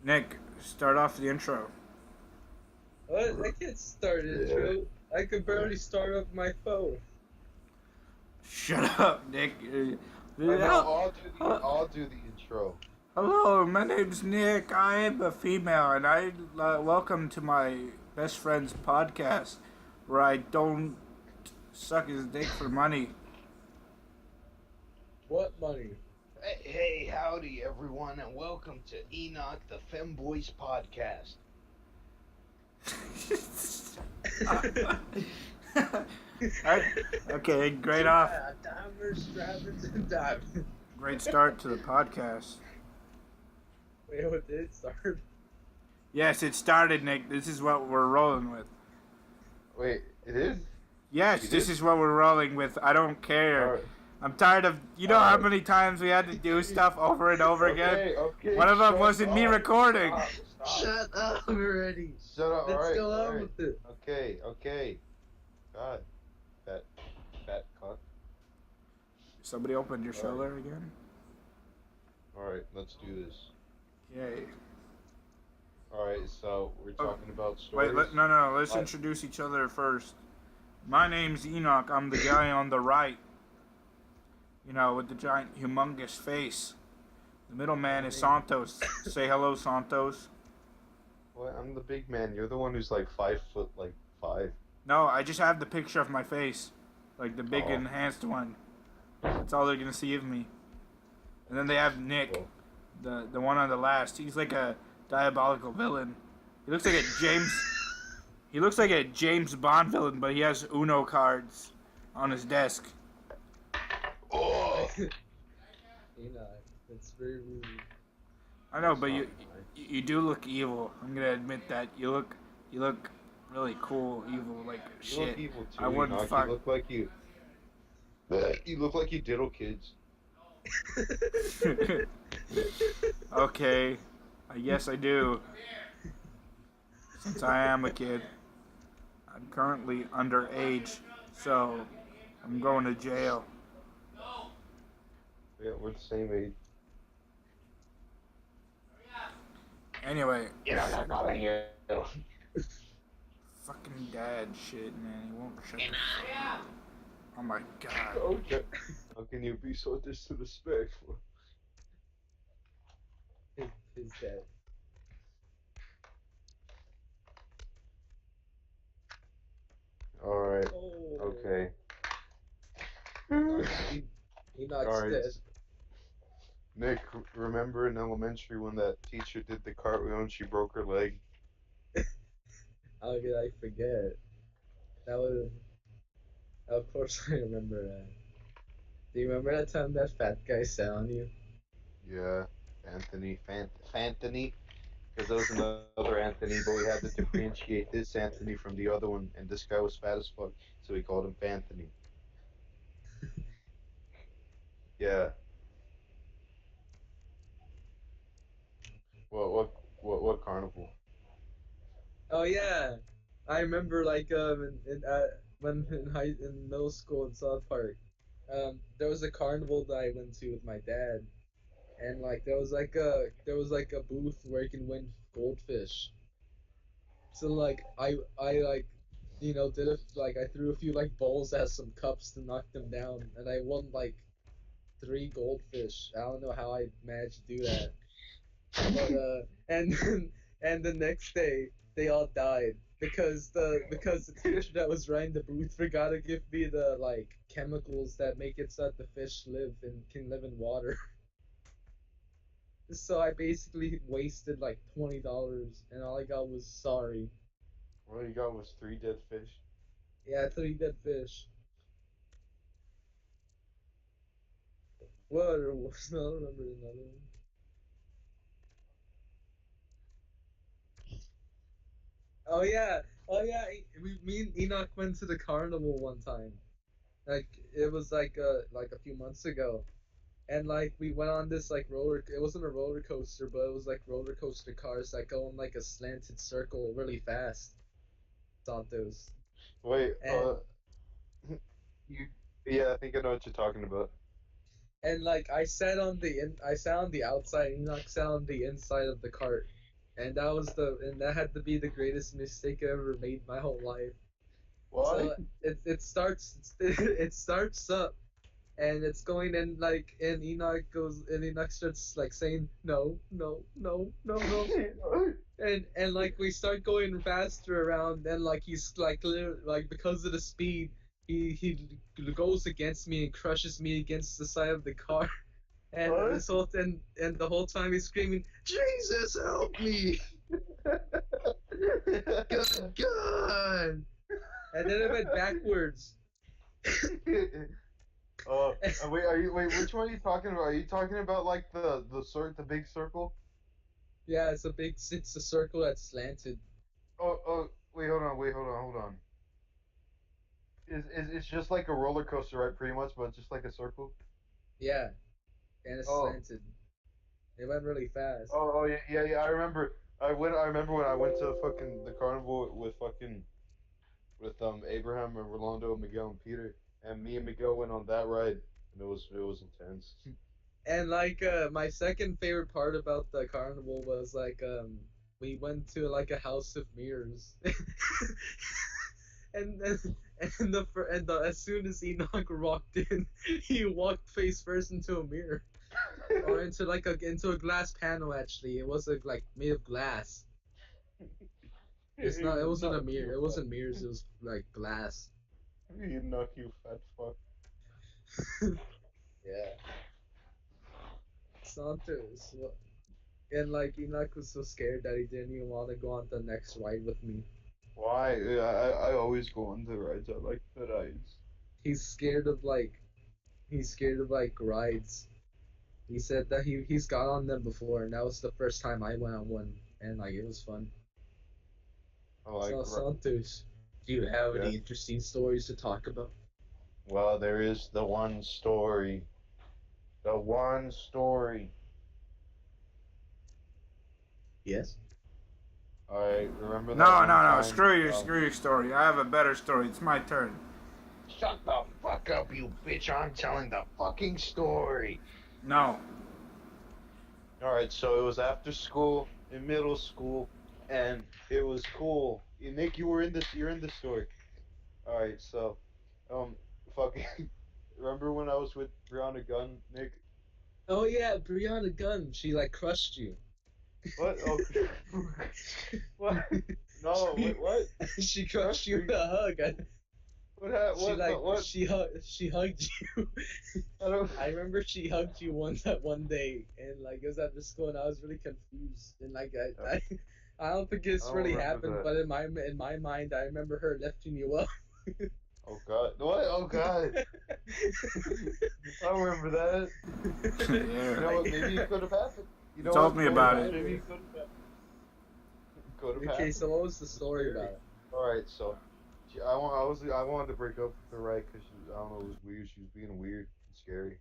Nick, start off the intro. What? I can't start an intro. I could barely start up my phone. Shut up, Nick. No, Hel- I'll do the intro. Hello, my name's Nick. I am a female, and I welcome to my best friend's podcast, where I don't suck his dick for money. What money? Hey, howdy everyone, and welcome to Enoch the Femboys podcast. Alright, okay, great off. Divers, drivers, and divers. Great start to the podcast. Wait, what did it start? Yes, it started, Nick. This is what we're rolling with. Wait, it is? Yes, this is what we're rolling with. I don't care. Alright. I'm tired of. You know how many times we had to do stuff over and over again? Okay, One of them shut wasn't me up. recording. Stop. Shut up already. Shut up, Let's alright. go on Alright. with it. Okay. God. Fat cunt. Somebody opened your shoulder again? Alright, let's do this. Yay. Alright, so we're talking about stories. Wait, no. Let's What? introduce each other first. My name's Enoch. I'm the guy on the right. You know, with the giant, humongous face. The middle man is Santos. Say hello, Santos. What? I'm the big man. You're the one who's like 5'5". No, I just have the picture of my face. Like the big Oh. enhanced one. That's all they're gonna see of me. And then they have Nick, Cool. the one on the last. He's like a diabolical villain. He looks like a James. He looks like a James Bond villain, but he has Uno cards on his desk. Oh! It's very rude. I know, but you do look evil. I'm gonna admit that you look really cool, evil, like You shit. look evil too, I wouldn't Enoch. fuck. You look like you. You look like you diddle kids. Okay, I guess I do. Since I am a kid, I'm currently underage, so I'm going to jail. Yeah, we're the same age. Anyway, You know, I'm not here. fucking dad shit, man. He won't shut the fuck up. Oh my god. Okay. How can you be so disrespectful? His dad. Alright, Oh. okay. Enoch's Alright. dead. Nick, remember in elementary when that teacher did the cartwheel and she broke her leg? How could I forget? That was. Of course, I remember that. Do you remember that time that fat guy sat on you? Yeah, Anthony. Because there was another Anthony, but we had to differentiate this Anthony from the other one, and this guy was fat as fuck, so we called him Fanthony. Yeah. What carnival? Oh yeah, I remember like when in middle school in South Park, there was a carnival that I went to with my dad, and like there was like a booth where you can win goldfish. So like I like did I threw a few like balls at some cups to knock them down, and I won like three goldfish. I don't know how I managed to do that. But and and the next day they all died because the teacher that was running the booth forgot to give me the like chemicals that make it so that the fish live and can live in water. So I basically wasted like $20 and all I got was sorry. All you got was 3 dead fish. Yeah, three dead fish. What other was I don't remember another one. Oh yeah, oh yeah. Me and Enoch went to the carnival one time. Like it was like a few months ago, and like we went on this like roller. It wasn't a roller coaster, but it was like roller coaster cars that go in like a slanted circle really fast. Santos. Wait, And you. Yeah, I think I know what you're talking about. like I sat on the outside. Enoch sat on the inside of the cart. and that had to be the greatest mistake I ever made my whole life. Why? So it starts up and it's going and like and Enoch starts like saying no no no no no and like we start going faster around and like he's like literally like because of the speed he goes against me and crushes me against the side of the car and What? this whole and the whole time he's screaming Jesus help me good God and then it went backwards. Wait, which one are you talking about? Are you talking about like the big circle? Yeah, it's a circle that's slanted. Wait, hold on. It's just like a roller coaster, right? Pretty much, but just like a circle. Yeah, and it's Oh, slanted. It went really fast. yeah. I remember. I remember when I went to fucking the carnival with fucking with Abraham and Rolando, Miguel and Peter, and me and Miguel went on that ride, and it was intense. And like my second favorite part about the carnival was like we went to like a house of mirrors. and then and as soon as Enoch walked in, he walked face first into a mirror or into a glass panel. Actually, it was like made of glass. It's not. It wasn't a Knock mirror. you It fat. wasn't mirrors. It was like glass. You knock you fat fuck. Yeah. Santos. And like Enoch was so scared that he didn't even want to go on the next ride with me. Why? I always go on the rides. I like the rides. He's scared of like rides. He said that he's got on them before, and that was the first time I went on one, and like it was fun. I like So rides. Santos, do you have Yeah. any interesting stories to talk about? Well, there is the one story. The one story. Yes. I remember that No, one no, no. time. Screw your story. I have a better story. It's my turn. Shut the fuck up, you bitch! I'm telling the fucking story. No. All right, so it was after school in middle school, and it was cool. Nick, you were in this. You're in this story. All right, so, um, fucking. Remember when I was with Brianna Gunn, Nick? Oh yeah, Brianna Gunn. She like crushed you. What? Oh, what? No, she, wait, what? she crushed you with a hug. What? Ha- She what? No, like what? she hugged you. I don't. I remember she hugged you one day, and like it was after school, and I was really confused, and like I don't think I it's don't really remember happened, that. but in my mind, I remember her lifting you up. Oh God! What? Oh God! I don't remember that. You know Yeah. what? Maybe it could have happened. You You know told what? me You know about what? it. Maybe it could have happened. Could have Okay, happened. so what was the story about it? All right, so I wanted to break up with her, right? Because I don't know, it was weird. She was being weird and scary.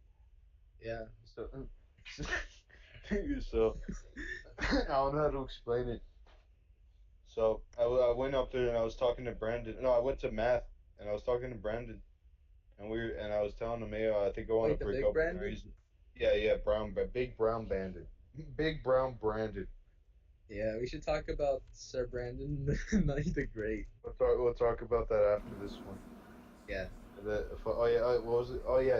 Yeah. So, so I don't know how to explain it. So I went up there and I was talking to Brandon. No, I went to math and I was talking to Brandon and I was telling him, hey, I think I want Wait, to the break big up with her. Brandon? Yeah, big brown bandit, big brown Brandon. Yeah, we should talk about Sir Brandon Knight the Great. We'll talk about that after this one. Yeah. Oh yeah, what was it? Oh yeah.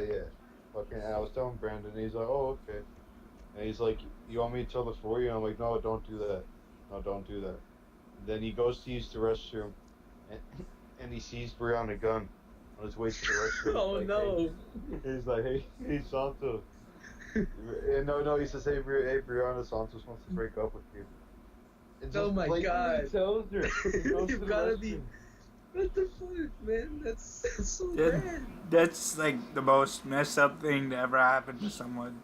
Fucking, and I was telling Brandon, and he's like, oh okay, and he's like, you want me to tell the story? And I'm like, no, don't do that. No, don't do that. And then he goes to use the restroom, and and he sees Brianna Gunn on his way to the restroom. Oh He's like, no. he's like, hey, Santos. And no, he says, hey, Brianna, Santos wants to break up with you. And Oh just my blatantly God. tells her. He goes to You've the gotta restroom. be. What the fuck, man? That's so That- bad. That's like the most messed up thing to ever happen to someone.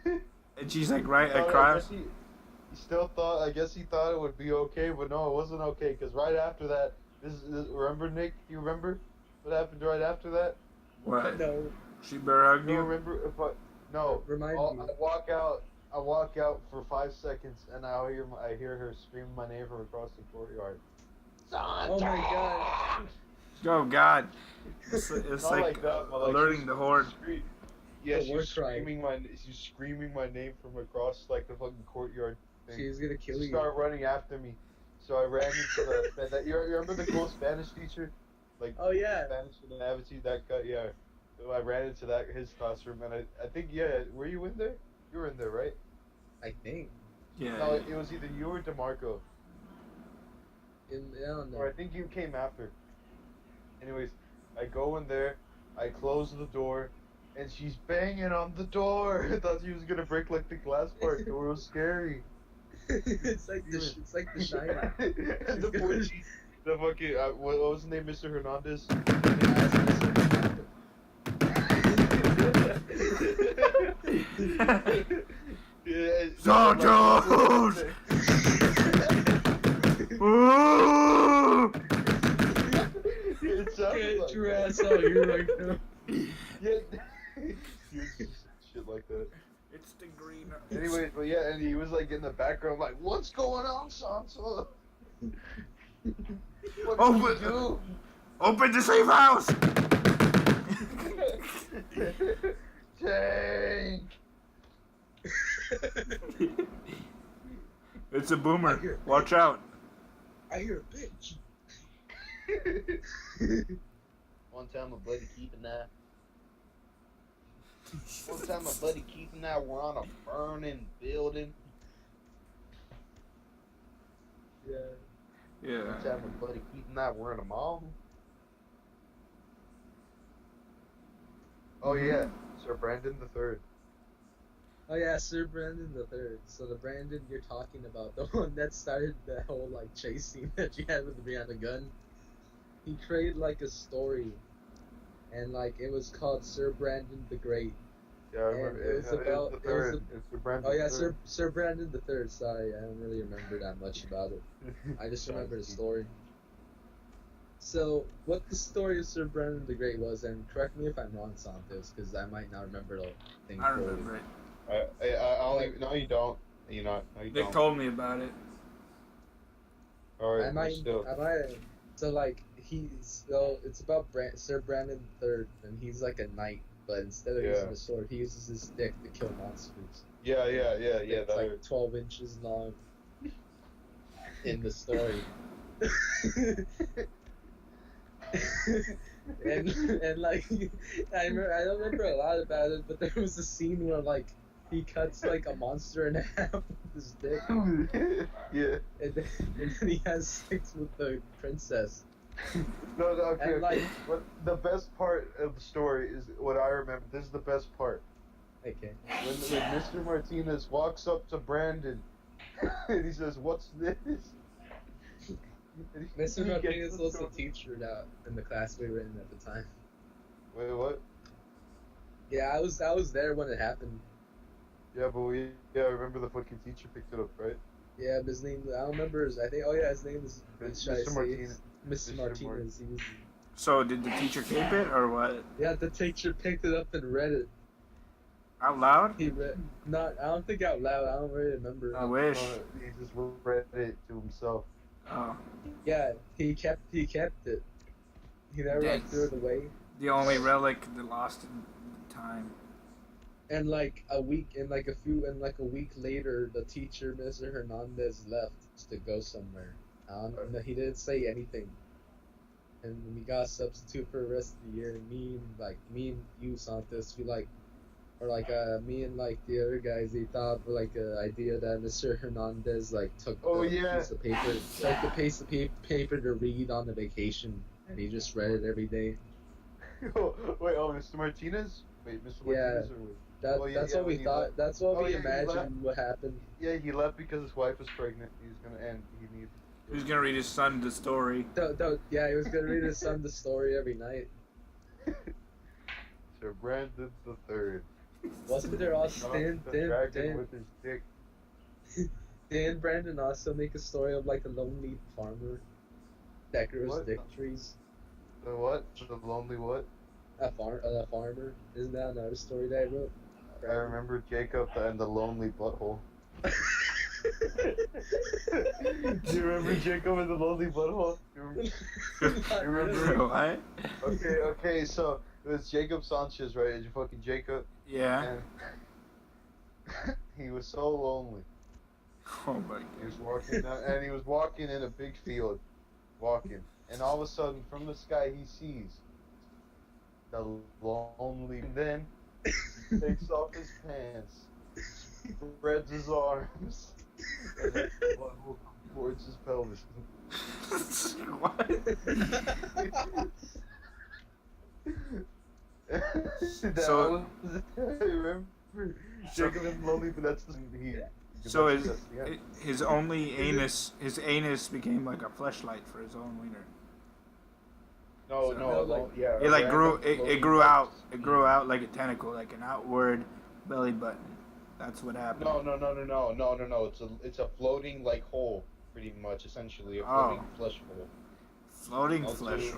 And she's like right No, I across. guess he still thought. I guess he thought it would be okay, but no, it wasn't okay. Because right after that, remember Nick? You remember what happened right after that? What? No, She better hug You you? don't remember? No. remind I me. walk out. I walk out for 5 seconds, and I hear her scream my name from across the courtyard. Oh my God. Oh God. It's Not like that, but like alerting the horde. Yeah, The she war was cry. screaming my. She's screaming my name from across like the fucking courtyard, She was gonna kill She you. started running after me. So I ran into you remember the cool Spanish teacher? Like, Oh yeah. Spanish and Navici, that guy, yeah. So I ran into his classroom, and I think, yeah, were you in there? You were in there, right? I think. Yeah. No, it was either you or DeMarco. I don't Or I know. think you came after. Anyways, I go in there, I close the door, and she's banging on the door. I thought she was gonna break like the glass part. The door was scary. It's like the Shining. And the fucking what was his name, Mr. Hernandez? Yeah, Soldiers! Ooh! It sounded like Get your that. ass out here right now. Yeah. Shit like that. It's the green. Anyways, but yeah, and he was like in the background, like, "What's going on, Sansa? What Oh, did but- you do?" Open the safe house! Tank. It's a boomer. Watch out. I hear a bitch. One time, my buddy Keith and I. One time, my buddy Keith and I were on a burning building. Yeah. Yeah. One time, my buddy Keith and I were in a mall. Oh yeah, Sir Brandon the Third. Oh yeah, Sir Brandon the Third. So the Brandon you're talking about, the one that started the whole like chase scene that you had with the behind the gun. He created like a story, and like it was called Sir Brandon the Great. Yeah, I remember. And it was It's about- the it was third. a- It's Sir Brandon. Oh yeah, the Third. Sir Brandon the Third. Sorry, I don't really remember that much about it. I just remember the story. So, what the story of Sir Brandon the Great was, and correct me if I'm wrong, Santos, because I might not remember the thing. I fully. remember it. No, you don't. You know, no, you They don't. told me about it. All right, I might. still. So like it's about Sir Brandon the Third, and he's like a knight, but instead of using a sword, he uses his stick to kill monsters. Yeah. It's That like 12 inches long in the story. and like I don't remember a lot about it, but there was a scene where like he cuts like a monster in half with his stick, yeah. and then he has sex with the princess. No, okay. And, like- But the best part of the story is what I remember. This is the best part. Okay. When Mr. Martinez walks up to Brandon and he says, "What's this?" And he Mr. gets Martinez the was the story. teacher now in the class we were in at the time. Wait, what? Yeah, I was there when it happened. Yeah, but I remember the fucking teacher picked it up, right? Yeah, but his name, I don't remember his, his name is, It's should I Mr. say Martinez. Mr. Mr. Martinez. He was, So, did the teacher keep it or what? yeah, the teacher picked it up and read it. Out loud? He read, I don't think out loud, I don't really remember. I wish. He just read it to himself. Oh. Yeah, he kept it. He never like threw it away. The only relic that lost in time. And like a week later, the teacher, Mr. Hernandez, left to go somewhere. No, he didn't say anything. And we got a substitute for the rest of the year. And me and you, Santos, me and like the other guys, they thought of like an idea that Mr. Hernandez like took piece of paper, took the piece of paper to read on the vacation, and he just read it every day. Wait, Mr. Martinez? Wait, Mr. Yeah. Martinez? Or... That's what we thought. left. That's what we he left. imagined what happened. Yeah, he left because his wife was pregnant. He needed. He was gonna read his son the story. Yeah, he was gonna read his son the story every night. Sir Brandon the Third. Wasn't there also Dragon with his dick. Dan Brandon also make a story of like a lonely farmer that grows What? dick trees? The what? The lonely what? A farmer. Isn't that another story that I wrote? I remember Jacob and the lonely butthole. Do you remember Jacob and the lonely butthole? You remember? What? Okay, so it was Jacob Sanchez, right? Is you fucking Jacob? Yeah. And he was so lonely. Oh my He was god. walking down, and he was walking in a big field, walking, and all of a sudden, from the sky, he sees the lonely. And then he takes off his pants, spreads his arms, and then blood will come towards his pelvis. What? That So- was, I remember Jacob is lonely, but that's the he. So that's the end. his only his anus became like a fleshlight for his own wiener. No, So- no, like- no, yeah. It like grew random it floating grew out lights. it grew out like a tentacle, like an outward belly button. That's what happened. No. It's a floating like hole, pretty much, essentially a floating flesh hole. Floating No, flesh. dude.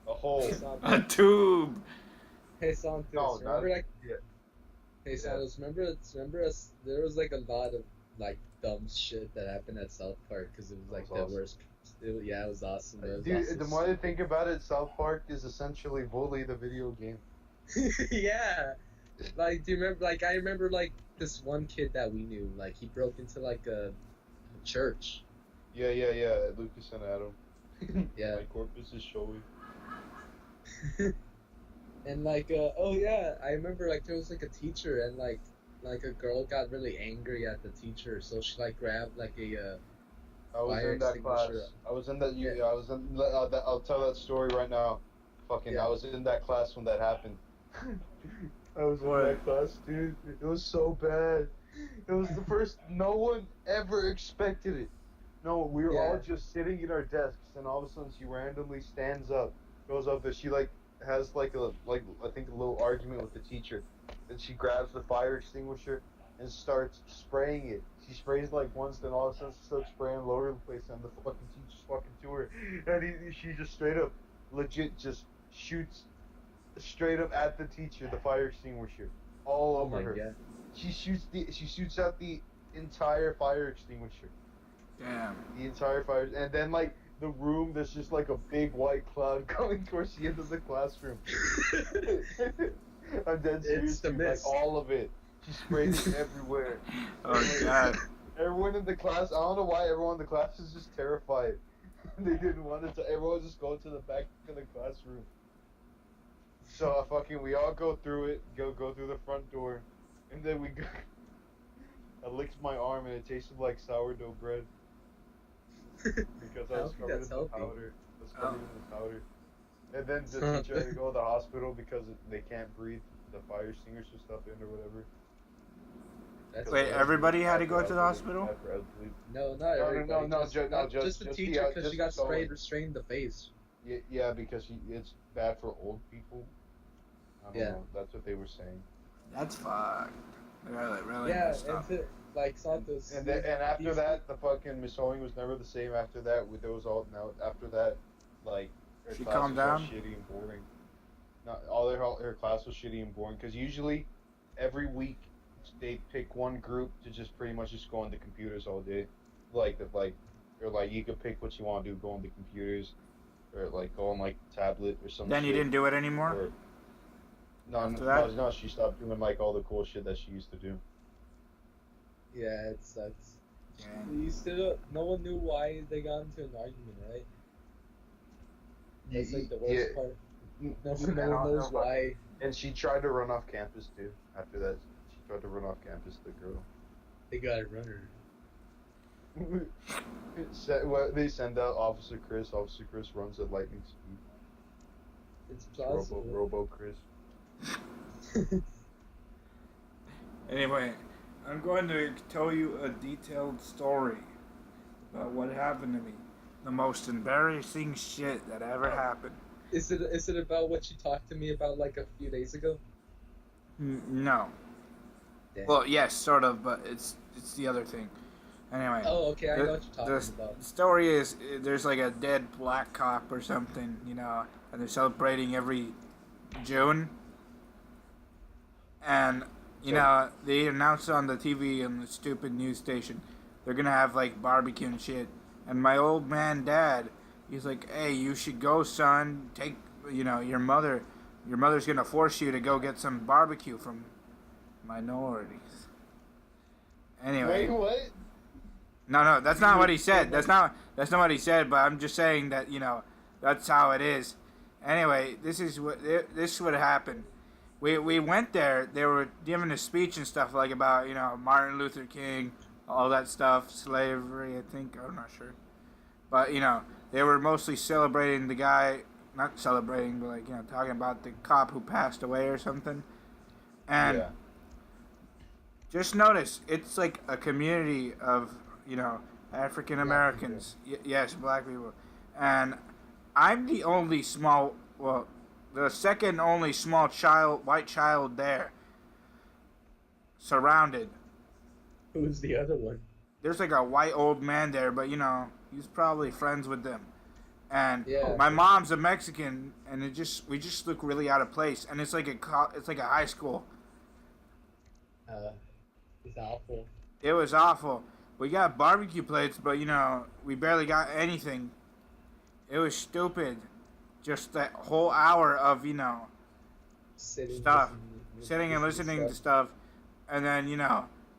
A hole. Hey, Santos. A tube. Hey, Santos. No, remember not like? yeah. Hey, Santos. Remember us? There was like a lot of like dumb shit that happened at South Park because it was like was the awesome. worst. Yeah, it was awesome. It was Dude, awesome. the more I think about it, South Park is essentially Bully the video game. Yeah. Like, do you remember? Like, I remember like this one kid that we knew. Like, he broke into like a church. Yeah. Lucas and Adam. Yeah. My corpus is showing. And like, oh yeah, I remember like there was like a teacher and like a girl got really angry at the teacher, so she like grabbed like a I was fire in that class. extinguisher. I was in that. Yeah. I was in. I'll tell that story right now. Fucking, Yeah. I was in that class when that happened. I was What? in that class, dude. It was so bad. It was the first. No one ever expected it. No, we were all Yeah. just sitting at our desks, and all of a sudden she randomly stands up, goes up there. She like has like I think a little argument with the teacher, and she grabs the fire extinguisher and starts spraying it. She sprays like once, then all of a sudden she starts spraying all over the place, and the fucking teacher's fucking to her, and she just straight up, legit, just shoots straight up at the teacher, the fire extinguisher, all Oh over my her. god. She shoots out the entire fire extinguisher, Damn. the entire fire, and then like the room, there's just like a big white cloud going towards the end of the classroom. I'm dead serious. It's the dude, like mist. all of it. She sprayed it everywhere. Oh god. Everyone in the class, I don't know why everyone in the class is just terrified. They didn't want it to, everyone just go to the back of the classroom. So we all go through it, go through the front door, and then we go, I licked my arm and it tasted like sourdough bread. Because I I was don't think covered that's in the healthy. powder. I was covered in the powder. And then the teacher had to go to the hospital because they can't breathe the fire extinguisher stuff in or whatever. That's Wait, bad. everybody had to go to the hospital? No, not No, everybody. no, just, no, not just- just the just teacher because she got just going. sprayed in the face. Yeah, because it's bad for old people. I don't Yeah. know. That's what they were saying. That's fucked. Really Yeah, messed up. and to, like Santos. And after these- that, the fucking Miss Owing was never the same. After that, there was all now. After that, like her She class calmed was all down? shitty and boring. Not all her class was shitty and boring because usually every week they pick one group to just pretty much just go on the computers all day, or like you could pick what you want to do, go on the computers, or like go on like tablet or something. Then you didn't do it anymore? Or, no, After that? no, she stopped doing like all the cool shit that she used to do. Yeah, it sucks. Yeah. You still, no one knew why they got into an argument, right? That's like the worst Yeah. part. No No, one no, knows no. why. And she tried to run off campus too. After that, she tried to run off campus. The girl. They got a runner. They send out Officer Chris. Officer Chris runs at lightning speed. It's plausible. Robo Chris. Anyway, I'm going to tell you a detailed story about what happened to me. The most embarrassing shit that ever happened. Is it about what you talked to me about like a few days ago? No. Damn. Well, yes, sort of, but it's the other thing. Anyway. Oh, okay, I know what you're The talking about. story is there's like a dead black cop or something, you know, and they're celebrating every June. And, you know, they announced on the TV and the stupid news station they're gonna have like barbecue and shit. And my old man dad, he's like, hey, you should go, son. Take, you know, your mother's gonna force you to go get some barbecue from minorities. Anyway. Wait, what? No, that's not what he said. That's not what he said. But I'm just saying that that's how it is. Anyway, this is what happened. We went there. They were giving a speech and stuff like about Martin Luther King, all that stuff, slavery. I think I'm not sure, but they were mostly celebrating the guy, not celebrating, but like talking about the cop who passed away or something. And Yeah. just notice it's like a community of African Americans. Yes, black people, and I'm the only the second only small white child there, surrounded. Who's the other one? There's like a white old man there, but he's probably friends with them. And Yeah. my mom's a Mexican, and we just look really out of place. And it's like a high school. It's awful. It was awful. We got barbecue plates, but we barely got anything. It was stupid. Just that whole hour of Sitting, stuff, listening sitting and listening to stuff, and then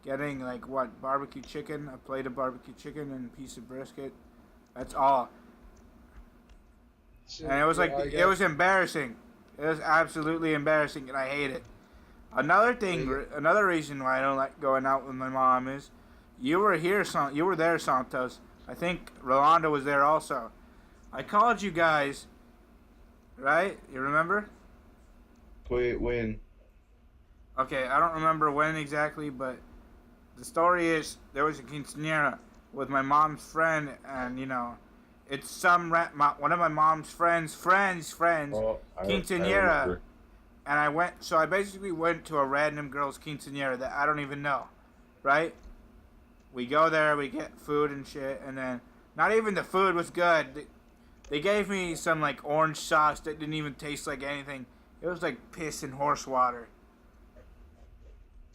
getting like what barbecue chicken, a plate of barbecue chicken and a piece of brisket. That's all. Shit, And it was like yeah, it was embarrassing. It was absolutely embarrassing, and I hate it. Another reason why I don't like going out with my mom is, you were there, Santos. I think Rolando was there also. I called you guys, right? You remember? Wait, when? Okay, I don't remember when exactly, but the story is there was a quinceañera with my mom's friend, and it's one of my mom's friends' Oh, I quinceañera. remember. And I basically went to a random girl's quinceañera that I don't even know, right? We go there, we get food and shit, and then not even the food was good. They gave me some like orange sauce that didn't even taste like anything. It was like piss and horse water.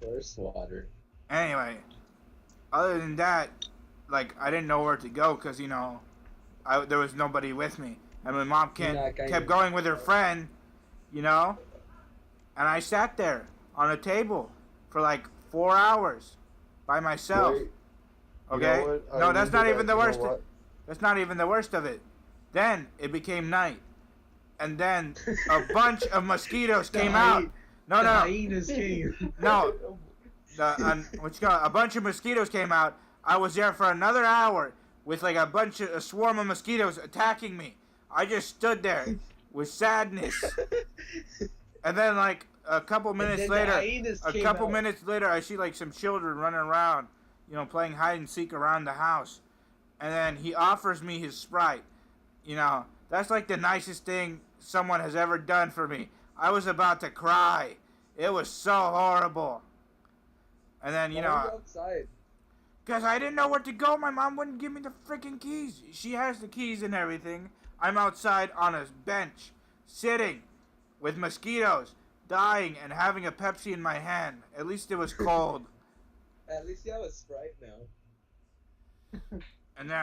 Horse water. Anyway, other than that, like I didn't know where to go because there was nobody with me, and my mom kept going with her friend, and I sat there on a table for like 4 hours by myself. Wait, Okay, you know what? I no, that's not remember even the that. You worst. know what? That's not even the worst of it. Then it became night, and then a bunch of mosquitoes came out. No, no, Hyenas came. no. A bunch of mosquitoes came out. I was there for another hour with like a swarm of mosquitoes attacking me. I just stood there with sadness. And then like a couple minutes later, I see like some children running around, playing hide and seek around the house. And then he offers me his Sprite. That's like the nicest thing someone has ever done for me. I was about to cry. It was so horrible. And then, outside. because I didn't know where to go. My mom wouldn't give me the freaking keys. She has the keys and everything. I'm outside on a bench, sitting with mosquitoes, dying, and having a Pepsi in my hand. At least it was cold. At least you have a Sprite now. And then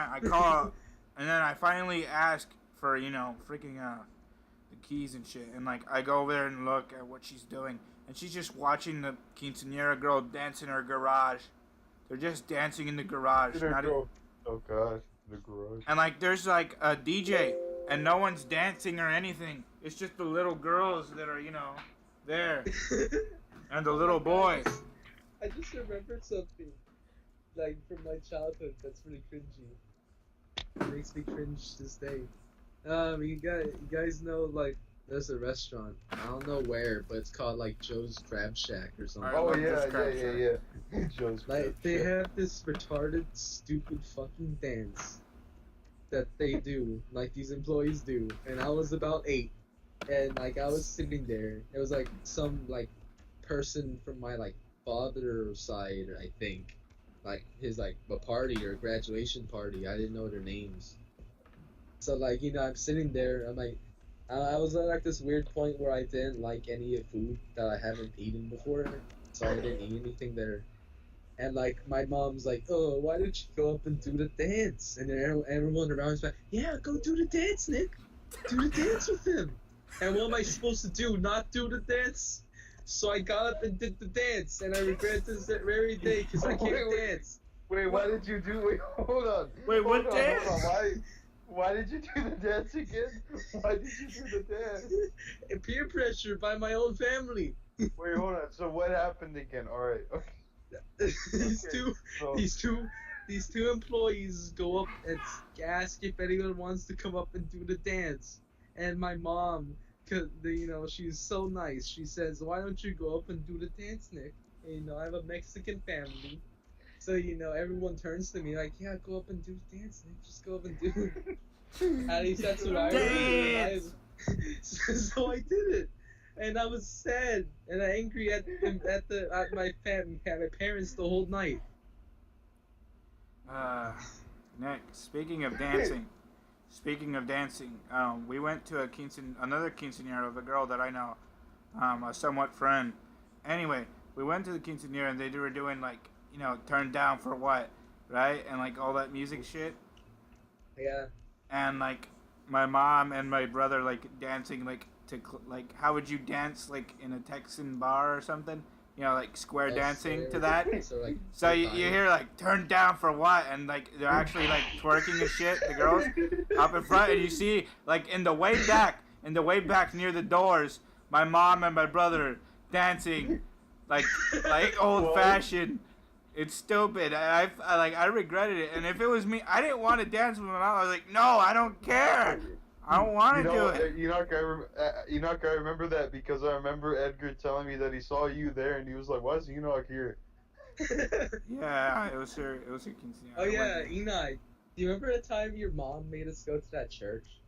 I finally ask for, freaking the keys and shit. And like I go over there and look at what she's doing. And she's just watching the quinceañera girl dance in her garage. They're just dancing in the garage. Oh gosh, the garage. And like there's like a DJ and no one's dancing or anything. It's just the little girls that are, there. And the little boy. I just remembered something, like from my childhood. That's really cringy. It makes me cringe to this day. You guys know like there's a restaurant. I don't know where, but it's called like Joe's Crab Shack or something. Oh love this yeah, crab yeah. Joe's Like crab they shack. have this retarded, stupid fucking dance that they do, like these employees do. And I was about 8, and like I was sitting there. It was like some like person from my like father's side, I think, like his like a party or a graduation party. I didn't know their names. So like I'm sitting there. I'm like, I was at like this weird point where I didn't like any food that I haven't eaten before, so I didn't eat anything there. And like my mom's like, "Oh, why didn't you go up and do the dance?" And then everyone around is like, "Yeah, go do the dance, Nick. Do the dance with him." And what am I supposed to do? Not do the dance? So I got up and did the dance, and I regret this very day because I can't dance. Wait, why did you do? Wait, hold on. Wait, what Hold on, dance? hold on. Why did you do the dance again? Why did you do the dance? Peer pressure by my own family. Wait, hold on. So what happened again? All right. Okay. these Okay, two, so these two employees go up and ask if anyone wants to come up and do the dance. And my mom, she's so nice. She says, "Why don't you go up and do the dance, Nick? And, I have a Mexican family." So, everyone turns to me like, "Yeah, go up and do the dance, Nick. Just go up and do it." At least that's what I remember. So I did it. And I was sad and angry at my parents the whole night. Nick, speaking of dancing, we went to another quinceañera of a girl that I know, a somewhat friend. Anyway, we went to the quinceañera and they were doing like, turn down for what, right? And like all that music shit. Yeah. And like my mom and my brother like dancing like like how would you dance like in a Texan bar or something? Like square dancing to that. So you hear like turn down for what, and like they're actually like twerking and shit. The girls up in front, and you see like in the way back near the doors, my mom and my brother dancing like old fashioned. It's stupid. I regretted it. And if it was me, I didn't want to dance with my mom. I was like, no, I don't care. I don't want to do it. Enoch, I remember that because I remember Edgar telling me that he saw you there, and he was like, "Why is Enoch here?" Yeah, it was her quinceañera. Oh yeah, Enoch. Do you remember the time your mom made us go to that church?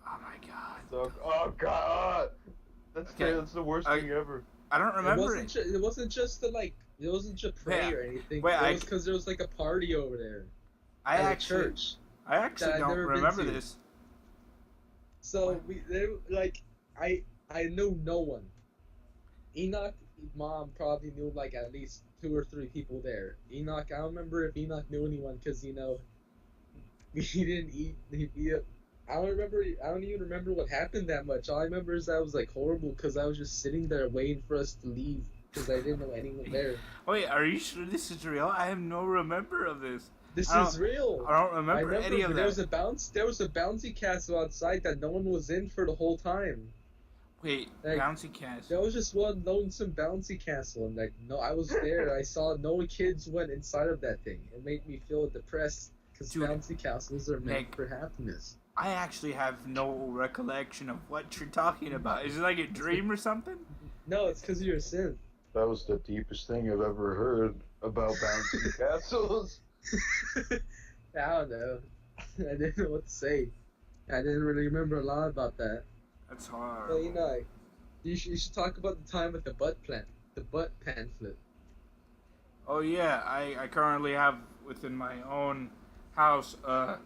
Oh my god. Oh god. That's the worst thing ever. I don't remember it. It wasn't just to pray or anything. Wait, it was because there was like a party over there. I at actually, a church. I actually don't remember this. So I knew no one. Enoch, mom probably knew like at least 2 or 3 people there. Enoch, I don't remember if Enoch knew anyone because he didn't eat. I don't even remember what happened that much. All I remember is that it was like horrible because I was just sitting there waiting for us to leave because I didn't know anyone there. Wait, are you sure this is real? I have no remember of this. This is real. I don't remember any of that. There was a bouncy castle outside that no one was in for the whole time. Wait, bouncy castle? There was just one lonesome bouncy castle, and I was there. I saw no kids went inside of that thing. It made me feel depressed because bouncy castles are meant for happiness. I actually have no recollection of what you're talking about. Is it like a dream or something? No, it's because you're a synth. That was the deepest thing I've ever heard about bouncy castles. I don't know. I didn't know what to say. I didn't really remember a lot about that. That's hard. Well, you should talk about the time with the butt pamphlet. Oh yeah, I currently have within my own house a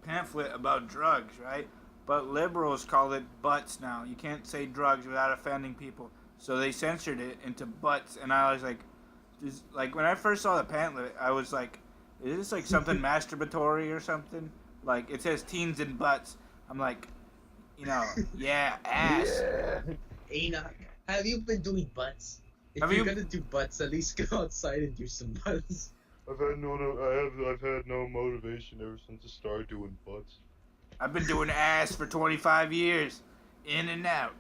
pamphlet about drugs, right? But liberals call it butts now. You can't say drugs without offending people, so they censored it into butts. And I was like, when I first saw the pamphlet, I was like, is this like something masturbatory or something? Like, it says teens and butts. I'm like, yeah, ass. Yeah. Enoch, have you been doing butts? If you're gonna do butts, at least go outside and do some butts. I've had no motivation ever since I started doing butts. I've been doing ass for 25 years, in and out,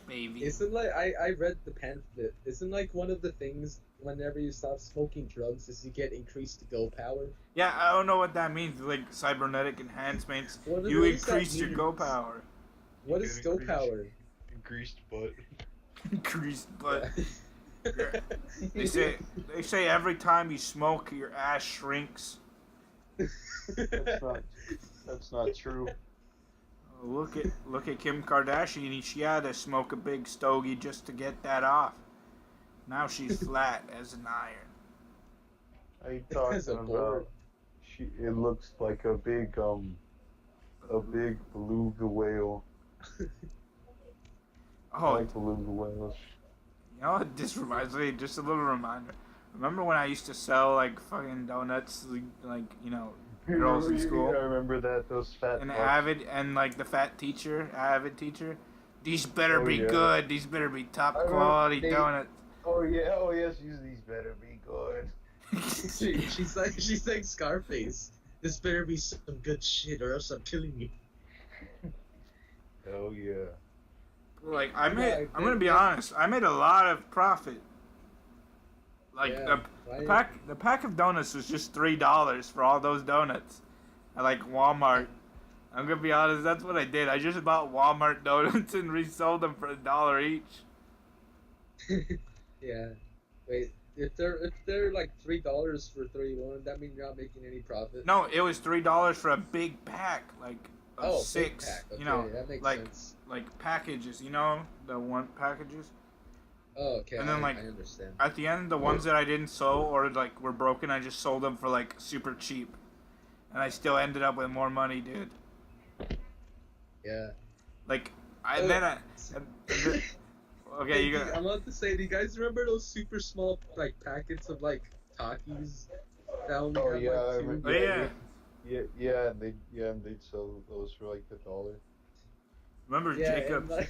baby. Isn't like I read the pamphlet. Isn't like one of the things whenever you stop smoking drugs is you get increased willpower? Yeah, I don't know what that means. Like cybernetic enhancements, you increase your go power. What is go power? Increased butt. Increased butt. They say every time you smoke, your ass shrinks. That's not true. Look at Kim Kardashian. She had to smoke a big stogie just to get that off. Now she's flat as an iron. Are you talking about? It looks like a big beluga whale. Oh, like beluga whales. You know what this reminds me? Just a little reminder. Remember when I used to sell like fucking donuts, like girls in school? I remember that, those fat. And Avid and like the fat teacher, Avid teacher. These better be good. These better be top quality donuts. Oh yes, these better be good. She's like Scarface. This better be some good shit, or else I'm killing you. Hell yeah. Like Yeah, I'm gonna be honest. I made a lot of profit. Like Yeah, the pack of donuts was just $3 for all those donuts, at like Walmart. I'm gonna be honest. That's what I did. I just bought Walmart donuts and resold them for $1 each. Yeah. Wait, if they're like $3 for 31, that means you're not making any profit. No, it was $3 for a big pack, like of Oh, big 6. pack. Okay, You know, that makes like sense. like packages. You know, the one packages. Oh, okay, And then, I like, understand. At the end, the ones that I didn't sew or like were broken, I just sold them for like super cheap, and I still ended up with more money, dude. Yeah. Like Oh, then okay, you got. I'm about to say, do you guys remember those super small like packets of like Takis that only Oh have yeah, I like two? remember, Oh yeah. and they'd sell those for like $1. Remember Yeah, Jacob's and like,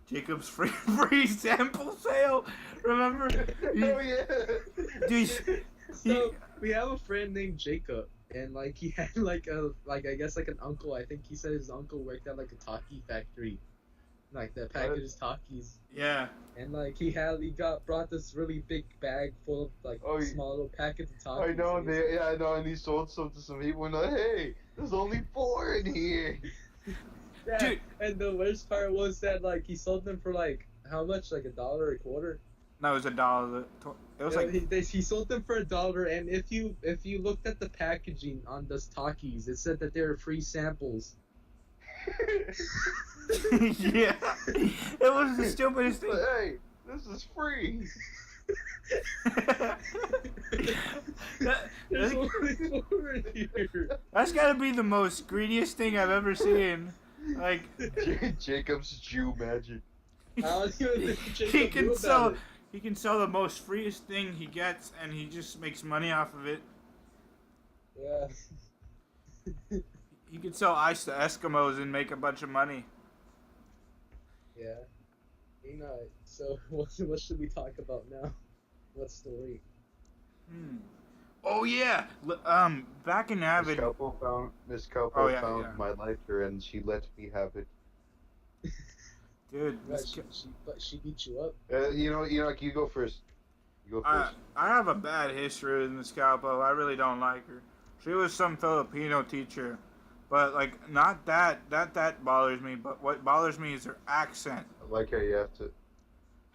Jacob's free sample sale? Remember? Oh yeah. Dude, so we have a friend named Jacob, and like he had like I guess like an uncle. I think he said his uncle worked at like a Taki factory, like that packages Takis. yeah. And like he brought this really big bag full of like Oh, small little packets of Takis. I know, and he's I know, and he sold some to some people, and like, hey, there's only 4 in here. Yeah, Dude. and the worst part was that like he sold them for like how much? Like $1.25. No, it was $1. It was Yeah, like he sold them for $1, and if you looked at the packaging on those Takis, it said that they were free samples. yeah. It was the stupidest thing. But hey, this is free. There's only 4 in here. That's gotta be the most greediest thing I've ever seen. Like Jacob's Jew magic. I don't even think he Jacob knew can about sell it. he can sell the most freest thing he gets, and he just makes money off of it. Yeah. He can sell ice to Eskimos and make a bunch of money. Yeah. You know, so what should we talk about now? What story? Oh yeah, back in Avid. Miss Cowpo Oh, yeah, found yeah. my lighter, and she let me have it. Dude, Right, this she beat you up. You know, you go first. You go I first. I have a bad history with Miss Calpo. I really don't like her. She was some Filipino teacher, but like not that bothers me. But what bothers me is her accent. I like how you have to.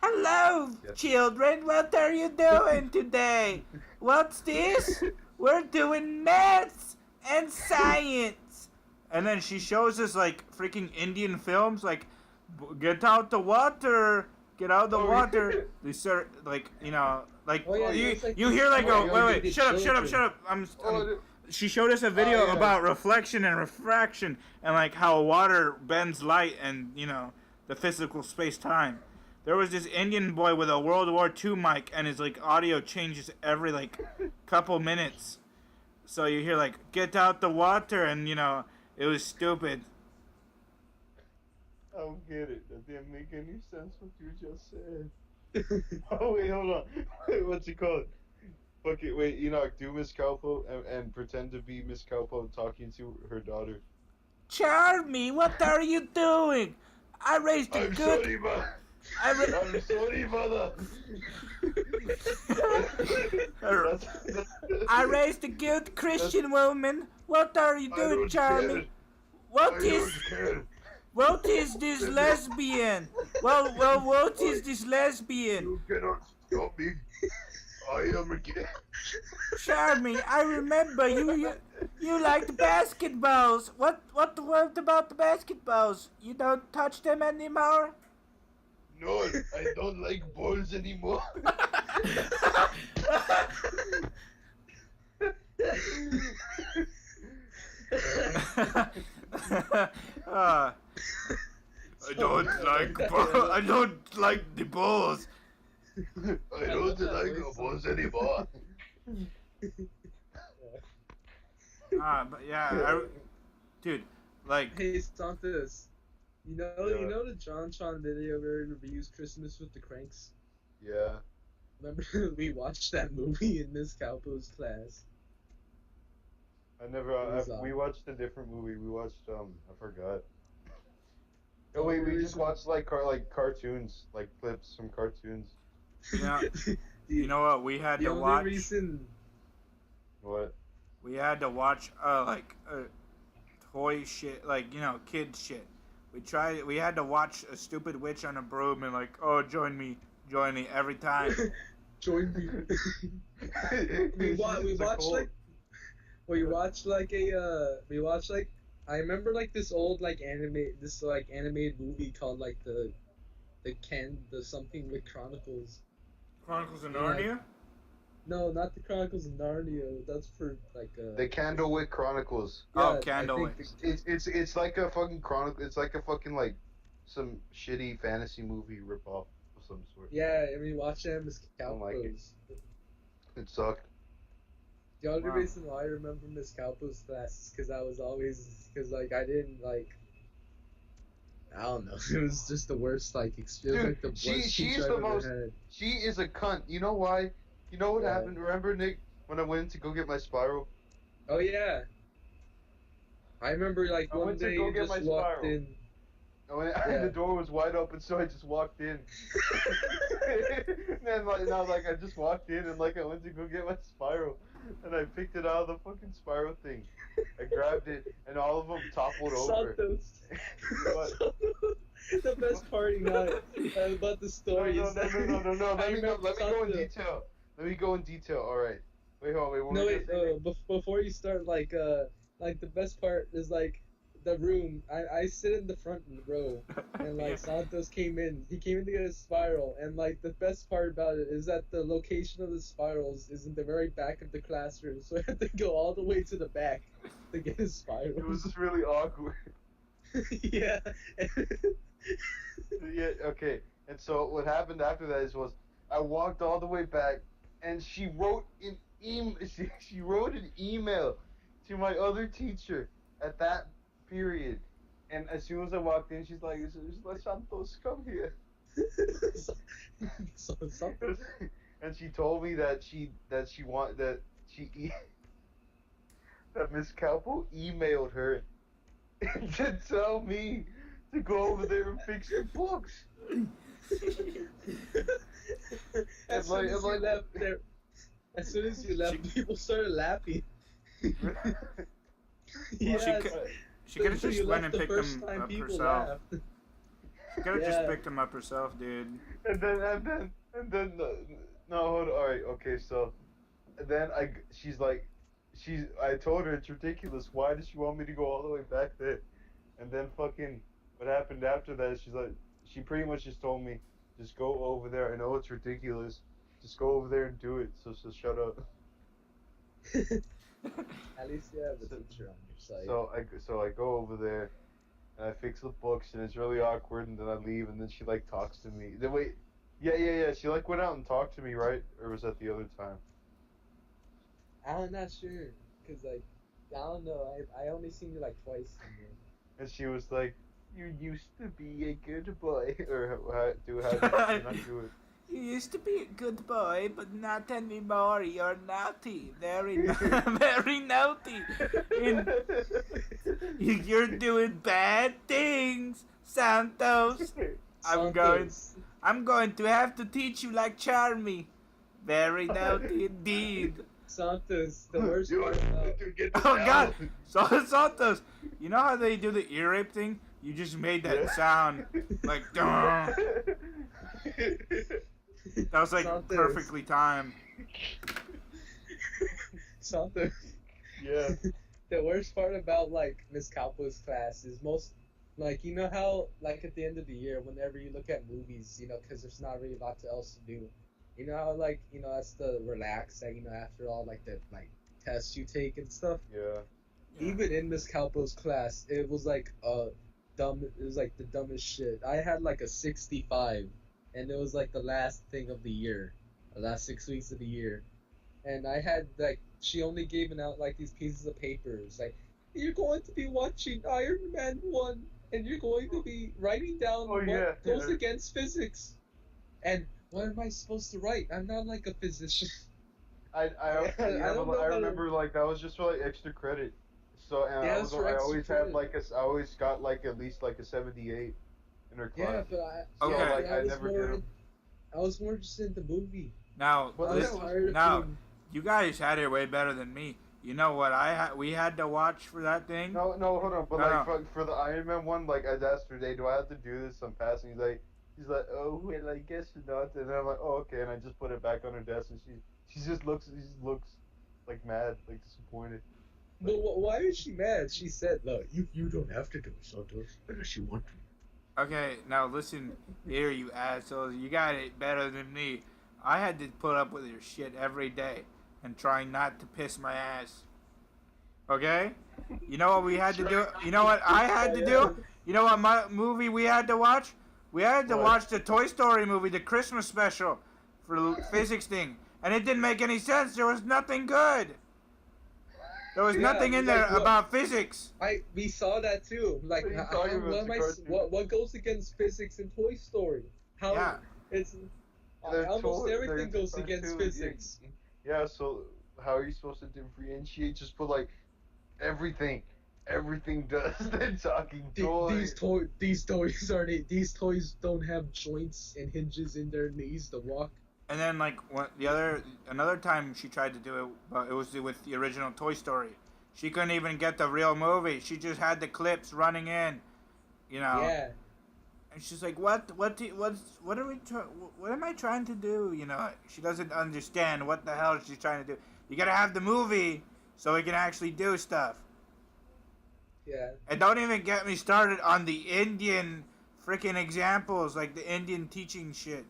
Hello, Yes. children. What are you doing today? What's this? We're doing maths and science. And then she shows us like freaking Indian films, like get out the water, get out the Oh, water. yeah. They start like like Oh, yeah, you it's like you this- hear like oh, go yeah, wait the shut up children. Oh, she showed us a video yeah. about reflection and refraction and like how water bends light and the physical space time. There was this Indian boy with a World War II mic, and his like audio changes every like couple minutes. So you hear like get out the water, and it was stupid. I don't get it. That didn't make any sense what you just said. Oh wait, hold on. Wait, what's it called? Fuck it. Wait, Enoch, do Miss Cowpo and pretend to be Miss Cowpo talking to her daughter. Charmy, what are you doing? I raised a I'm good. sorry, ma. I ra- I'm sorry, mother. I raised a good Christian woman. What are you I doing, don't Charmy? care. What I is don't care. what is this lesbian? Well, what is this lesbian? You cannot stop me. I am a kid. Charmy, I remember you liked basketballs. What about the basketballs? You don't touch them anymore? No, I don't like balls anymore. I don't like the balls. I don't like balls anymore. But dude, like, Hey, stop this. You Yeah. know the John Tron video where he reviews Christmas with the Cranks? Yeah. remember we watched that movie in Miss Calpo's class. I never. It was, We watched a different movie. We watched I forgot. Oh Oh, wait, we really? just watched like cartoons, like clips from cartoons. Yeah. You the, know what? We had the to only watch. reason. What? We had to watch toy shit, like kid shit. We had to watch a stupid witch on a broom and like, oh, join me every time. Join me. we watched like we watched like I remember like this old like animated movie called like the something with Chronicles. Chronicles of And, like, Narnia. no, not the Chronicles of Narnia. That's for like The Candlewick Chronicles. Oh, yeah, Candlewick. It's like a fucking chronicle. It's like a fucking like some shitty fantasy movie ripoff of some sort. Yeah, I mean watch them as Don't like it. Calpos. It sucked. The only Wow. reason why I remember Miss Calpo's class is because I was always because like I didn't like I don't know. It was just the worst like experience. Dude, Like the worst she's teacher the I've ever most. had. She is a cunt. You know why? You know what Yeah. happened? Remember, Nick, when I went to go get my spiral? Oh yeah. I remember like I one went to day go you get just my walked spiral. in. And the door was wide open, so I just walked in. And I was like, I just walked in, and like I went to go get my spiral, and I picked it out of the fucking spiral thing. I grabbed it, and all of them toppled over. Santos. What? The best part about the story No. is that Let I me go. remember Let me go in Santos. detail. Let me go in detail. All right. Wait, hold on. Wait. What No were you wait, gonna say? before you start like the best part is like the room. I sit in the front row and like Yeah. Santos came in. He came in to get his spiral and like the best part about it is that the location of the spirals is in the very back of the classroom, so I had to go all the way to the back to get his spiral. It was just really awkward. Yeah. Yeah. Okay. And so what happened after that was I walked all the way back, and she wrote an she wrote an email to my other teacher at that period. And as soon as I walked in, she's like, "Let Santos come here." Something. And she told me that she that Miss Calpo emailed her to tell me to go over there and fix the books. As soon as you left there, as soon as you left, people started laughing. Yes. She could have So just you went left and the picked first him time up people herself. laughed. She could have Yeah. just picked him up herself, dude. And then no, hold on. All right, okay, so then I told her it's ridiculous. Why does she want me to go all the way back there? And then fucking what happened after that is she pretty much just told me, just go over there. I know it's ridiculous. Just go over there and do it. So shut up. At least you have a teacher on your side. So I go over there and I fix the books, and it's really awkward, and then I leave, and then she like talks to me. Then wait, yeah. She like went out and talked to me, right? Or was that the other time? I'm not sure, cause like I don't know. I only seen you like twice. And she was like, "You used to be a good boy," or how did you not do it? You used to be a good boy, but not anymore. You're naughty. Very, very naughty. You're doing bad things, Santos. I'm going to have to teach you like Charmy. Very naughty indeed. Santos, the worst part about Oh God, Santos. You know how they do the ear rape thing? You just made that sound like. Duh. That was like Santos. perfectly timed. Santos. Yeah. The worst part about like Miss Calpo's class is most like you know how like at the end of the year whenever you look at movies, you know, because there's not really a lot else to do. You know how like you know that's the relax that you know after all like the like tests you take and stuff. Yeah. Even in Miss Calpo's class, it was like dumb. It was like the dumbest shit. I had like a 65, and it was like the last thing of the year, the last 6 weeks of the year, and I had like she only gave out like these pieces of papers like you're going to be watching Iron Man 1, and you're going to be writing down Oh, yeah. what goes against physics, and what am I supposed to write? I'm not like a physician. I I don't know I how to. remember like that was just for like extra credit. So and Yeah, it's for I extra always had credit. like I always got like at least like a 78 in her Yeah, class. but I So yeah, Okay. but like I never did them. I was more interested in the movie. Now, But I then was it was tired of now, doing. you guys had it way better than me. You know what we had to watch for that thing? no hold on. But No, like no. for the Iron Man one, like I asked her, "Hey, do I have to do this?" I'm passing. He's like, "Oh, well, I guess not." And then I'm like, "Oh, okay." And I just put it back on her desk, and she just looks like mad, like disappointed. But Like, why is she mad? She said, "No, you don't have to do it, Santos, unless you want to." Okay, now listen here, you assholes. You got it better than me. I had to put up with your shit every day and try not to piss my ass. Okay? You know what we had to do? You know what I had to do? You know what movie we had to watch? We had to what? watch the Toy Story movie, the Christmas special for the physics thing. And it didn't make any sense. There was nothing good. There was Yeah, nothing in like, there what? about physics. We saw that too. Like, What are you talking about? what It's am a I? cartoon. What goes against physics in Toy Story? How Yeah. it's They're almost told everything they're goes against cartoons. physics. Yeah, so how are you supposed to differentiate? Just put like everything. Everything does the talking toy. These toys these toys don't have joints and hinges in their knees to walk. And then like another time she tried to do it, but it was with the original Toy Story. She couldn't even get the real movie. She just had the clips running in, you know. Yeah, And she's like, what am I trying to do? You know, she doesn't understand what the hell she's trying to do. You gotta have the movie so we can actually do stuff. yeah. And don't even get me started on the Indian freaking examples, like the Indian teaching shit.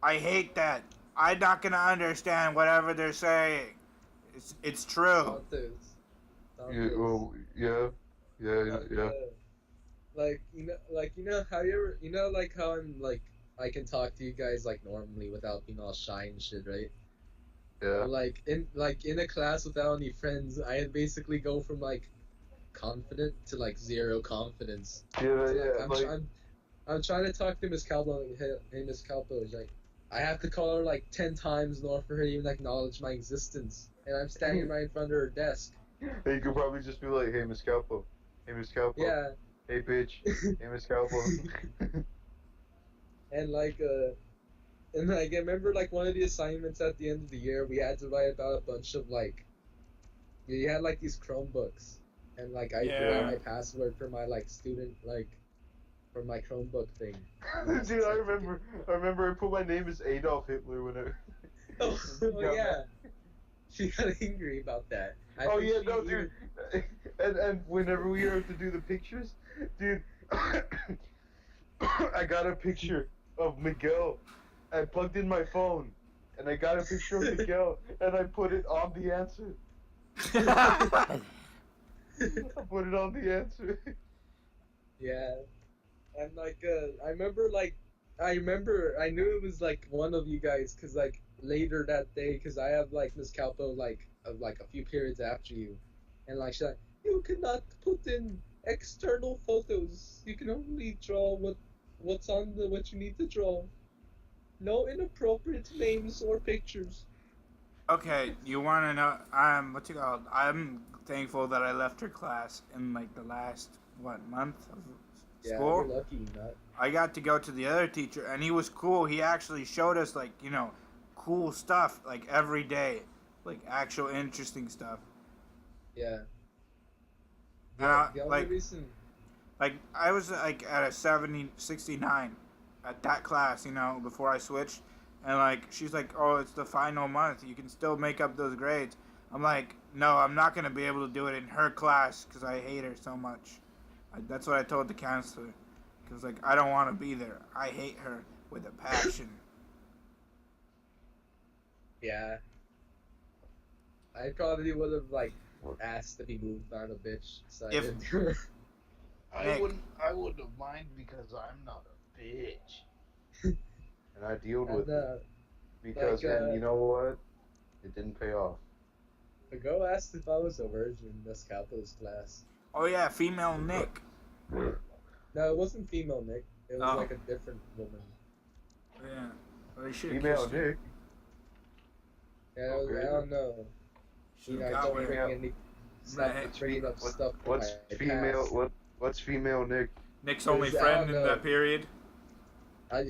I hate that. I'm not gonna understand whatever they're saying. It's true. Santos. Yeah, Santos. well, yeah. Like, like how you ever, like how I'm like I can talk to you guys like normally without being all shy and shit, right? Yeah. But like in a class without any friends, I basically go from like confident to like zero confidence. Yeah, So, yeah. Like, I'm trying to talk to Miss Calpo. Hey, Miss Calpo, is like I have to call her like 10 times in order for her to even acknowledge my existence, and I'm standing right in front of her desk. you could probably just be like, "Hey, Miss Calpo. Hey, Miss Calpo. Yeah, Hey, bitch. Hey, Miss Calpo." and I remember like one of the assignments at the end of the year, we had to write about a bunch of like we had like these Chromebooks, and like I forgot my password for my like student like for my Chromebook thing. Dude, I remember I put my name as Adolf Hitler when it. Oh, Yeah, yeah. man. She got angry about that. Oh yeah, no, dude. And whenever we have to do the pictures, dude, I got a picture of Miguel. I plugged in my phone, and I got a picture of Miguel, and I put it on the answer. I put it on the answer. Yeah, and like I remember I knew it was like one of you guys because like later that day because I have like Miss Calpo like a few periods after you, and like she's like you cannot put in external photos. You can only draw what's on the what you need to draw. No inappropriate names or pictures. Okay, you want to know? What's it called? I'm thankful that I left her class in like the last month of Yeah, school. you're lucky not. I got to go to the other teacher, and he was cool. He actually showed us like cool stuff like every day, like actual interesting stuff. Yeah. And I, The only like reason. like I was like at a 69 at that class, before I switched, and like she's like, oh, it's the final month. You can still make up those grades. I'm like, no, I'm not gonna be able to do it in her class because I hate her so much. That's what I told the counselor. Because, like, I don't want to be there. I hate her with a passion. Yeah. I probably would have like asked to be moved on a bitch. So I If- didn't do it. Nick. I wouldn't mind because I'm not a bitch. And I dealt with And it because, like, and you know what? It didn't pay off. the girl asked if I was a virgin in Miss Capo's class. Oh, yeah, female Nick. No, it wasn't female Nick. It was Oh. like a different woman. Yeah. They should have Female kissed you. Nick. Yeah, I don't know. Should've I got don't with bring her. any. Hey, Stop bringing up stuff from What's my female? past. What's female Nick? Nick's only I friend don't in know. that period.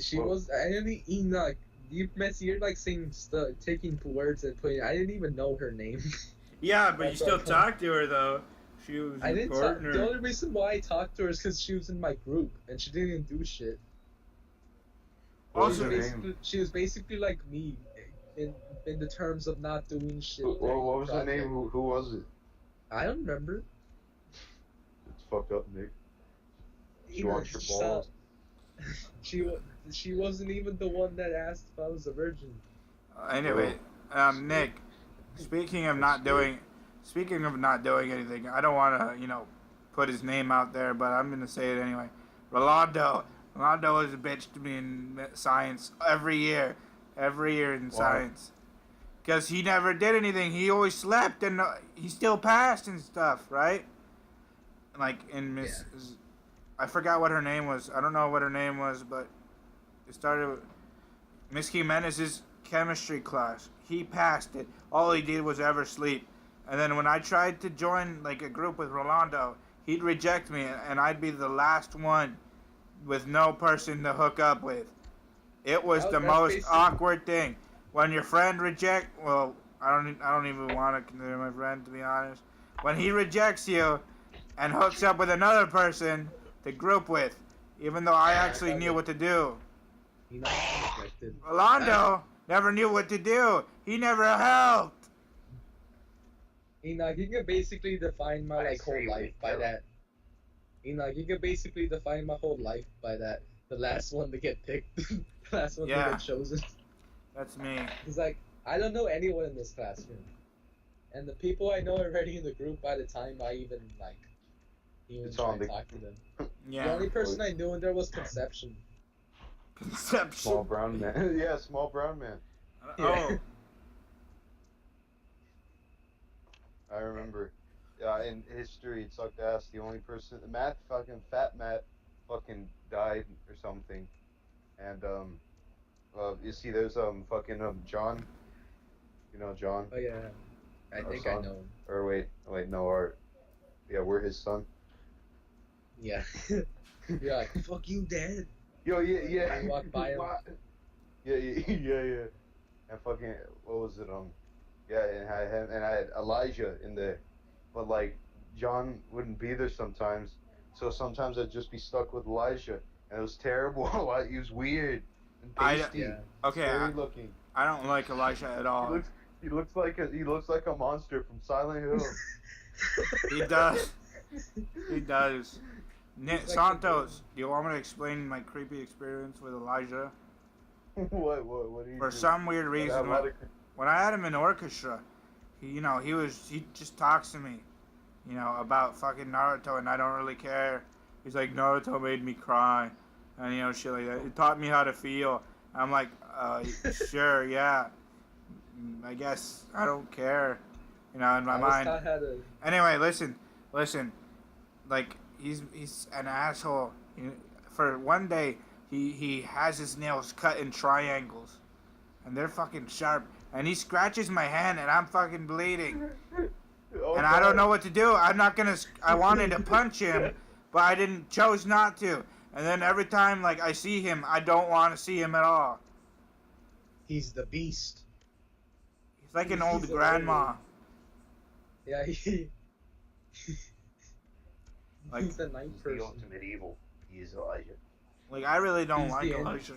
She Well- was. I didn't even like. You're like saying stuff, taking words and putting. I didn't even know her name. Yeah, but you That's still right. talk to her though. She was I your didn't talk. partner. The only reason why I talked to her is because she was in my group and she didn't even do shit. What was Also, her name? She was basically like me, in the terms of not doing shit. during What was the her name? project. Who was it? I don't remember. It's fucked up, Nick. She Either wants your she balls. She wasn't even the one that asked if I was a virgin. Anyway, Nick. Speaking of not doing anything, I don't want to, put his name out there, but I'm gonna say it anyway. Rolando is a bitch to me in science every year in science, because he never did anything. He always slept, and he still passed and stuff, right? Like in Miss, I forgot what her name was. I don't know what her name was, but it started with Miss Jimenez's chemistry class. He passed it. All he did was ever sleep. And then when I tried to join like a group with Rolando, he'd reject me, and I'd be the last one with no person to hook up with. It was the That's most basically- awkward thing. When your friend I don't even want to consider my friend, to be honest. When he rejects you and hooks up with another person to group with, even though I actually knew what to do. You know, rejected. Rolando never knew what to do. He never helped. Enoch, you can basically define my whole life by that. Enoch, you can basically define my whole life by that. The last one to get picked, the last one to Yeah. get chosen. That's me. It's like I don't know anyone in this classroom, and the people I know already in the group by the time I even It's try on to the- talk to them. The Yeah. only person I knew in there was Conception. Conception. Small brown man. Yeah, small brown man. Oh. I remember. Yeah, in history, it sucked ass. The only person, fat Matt, fucking died or something. And you see, there's John. You know John, Oh yeah, I Our think I son. know him. or wait, no, we're his son. Yeah. You're like, fuck you, Dad. Yo, yeah. I walked by him. Yeah. And fucking, what was it? Yeah, and I had Elijah in there, but like John wouldn't be there sometimes, so sometimes I'd just be stuck with Elijah, and it was terrible. Like, he was weird and pasty, Yeah. Okay, scary looking. I don't like Elisha at all. He looks like a monster from Silent Hill. He does. He does. like Santos, do you want me to explain my creepy experience with Elijah? What do you For do? some weird I reason, have a lot of- when I had him in orchestra, he just talks to me, about fucking Naruto, and I don't really care. He's like, Naruto made me cry, and shit like that. It taught me how to feel. I'm like, sure, yeah. I guess I don't care, in my I was mind. taught how to. Anyway, listen. Like, he's an asshole. For one day, he has his nails cut in triangles, and they're fucking sharp. And he scratches my hand, and I'm fucking bleeding. Oh, And I don't God. know what to do. I wanted to punch him, but I chose not to. And then every time, I see him, I don't want to see him at all. He's the beast. He's like an He's old a grandma. Yeah, Like, he's the night He's the person. ultimate evil. He is Elijah. I really don't He's like the end. Elisha.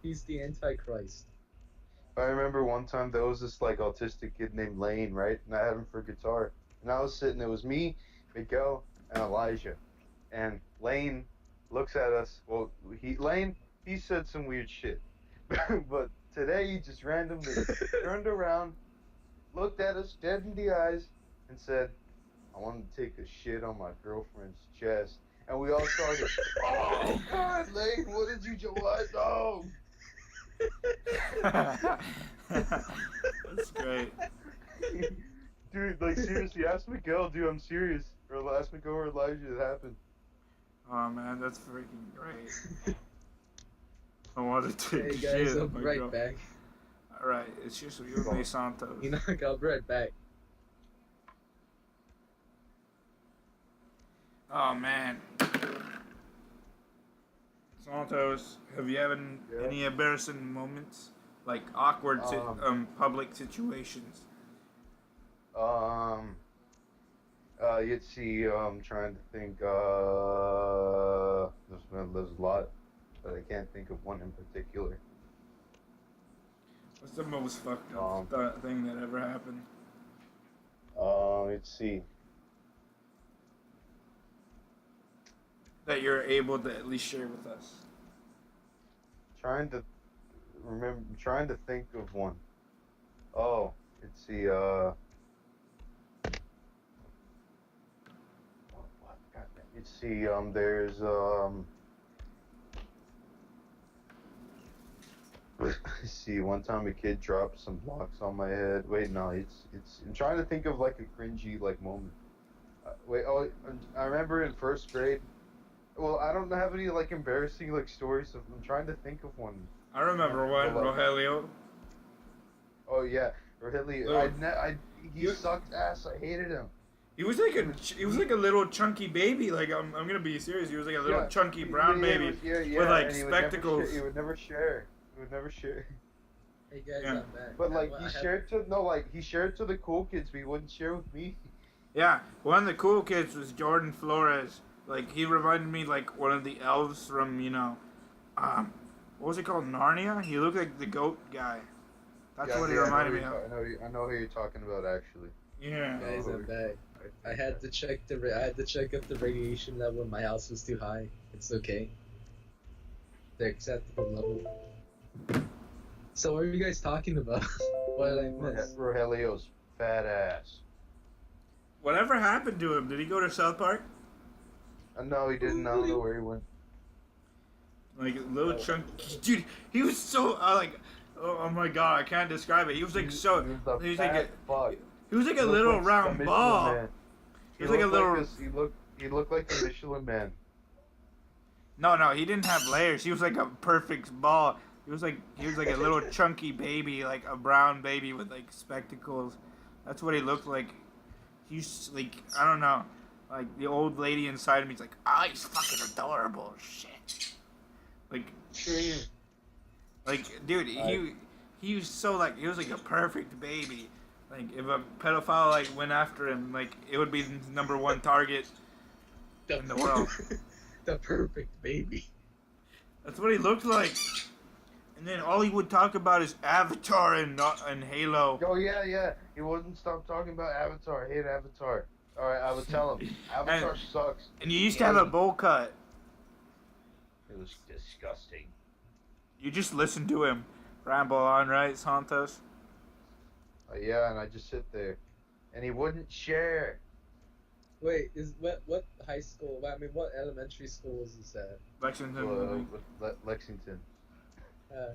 He's the Antichrist. I remember one time there was this autistic kid named Lane, right? And I had him for guitar. And I was sitting, it was me, Miguel, and Elijah. And Lane looks at us. Well, he said some weird shit. But today he just randomly turned around, looked at us dead in the eyes, and said, I want to take a shit on my girlfriend's chest. And we all started, oh, God, Lane, what did you do? What? No. That's great. Dude, seriously, ask Miguel, dude, I'm serious. Or ask Miguel or Elijah, it happened. Oh man, that's freaking great. I want to Hey take guys, shit. I'll be right back. Alright, it's just you and me, Santos. You know, I'll be right back. Oh man. Santos, have you had any embarrassing moments? Like awkward public situations? You'd see, I'm trying to think, there's a lot, but I can't think of one in particular. What's the most fucked up thing that ever happened? Let's see. That you're able to at least share with us. Trying to think of one. Oh, let's see, what? God, let's see, there's, let's see, one time a kid dropped some blocks on my head. Wait, no, I'm trying to think of like a cringy, like, moment. I remember in first grade, well, I don't have any, like, embarrassing, like, stories. I'm trying to think of one. I remember one, Rogelio. Oh, yeah, Rogelio. He sucked ass. I hated him. He was like a little chunky baby. Like I'm gonna be serious. He was like a little chunky brown baby with like spectacles. He would never share. Hey guys, Yeah. I'm back. But like he shared to the cool kids, but he wouldn't share with me. Yeah, one of the cool kids was Jordan Flores. Like he reminded me like one of the elves from what was it called, Narnia? He looked like the goat guy. That's what he reminded me of. I know who you're talking about, actually. Yeah. Guys, I'm back. I had to check if the radiation level in my house was too high. It's okay. The acceptable level. So what are you guys talking about? What did I miss? Rogelio's fat ass. Whatever happened to him? Did he go to South Park? No, he didn't. I don't know where he went. Like a little chunky dude. He was so oh my god, I can't describe it. He was like so. He was like a little round ball. Man. He was like a little. He looked like the Michelin Man. No, he didn't have layers. He was like a perfect ball. He was like a little chunky baby, like a brown baby with like spectacles. That's what he looked like. He's like, I don't know, like the old lady inside of me is like, he's fucking adorable, shit. Like, dude, he was so like, he was like a perfect baby. Like if a pedophile like went after him, like it would be the #1 target in the world. The perfect baby. That's what he looked like. And then all he would talk about is Avatar and Halo. Oh yeah. He wouldn't stop talking about Avatar. I hate Avatar. All right, I would tell him Avatar sucks. And you used to have a bowl cut. It was disgusting. You just listen to him ramble on, right, Santos? Yeah, and I just sit there, and he wouldn't share. Wait, what high school? I mean, what elementary school was this at? Lexington. Lexington.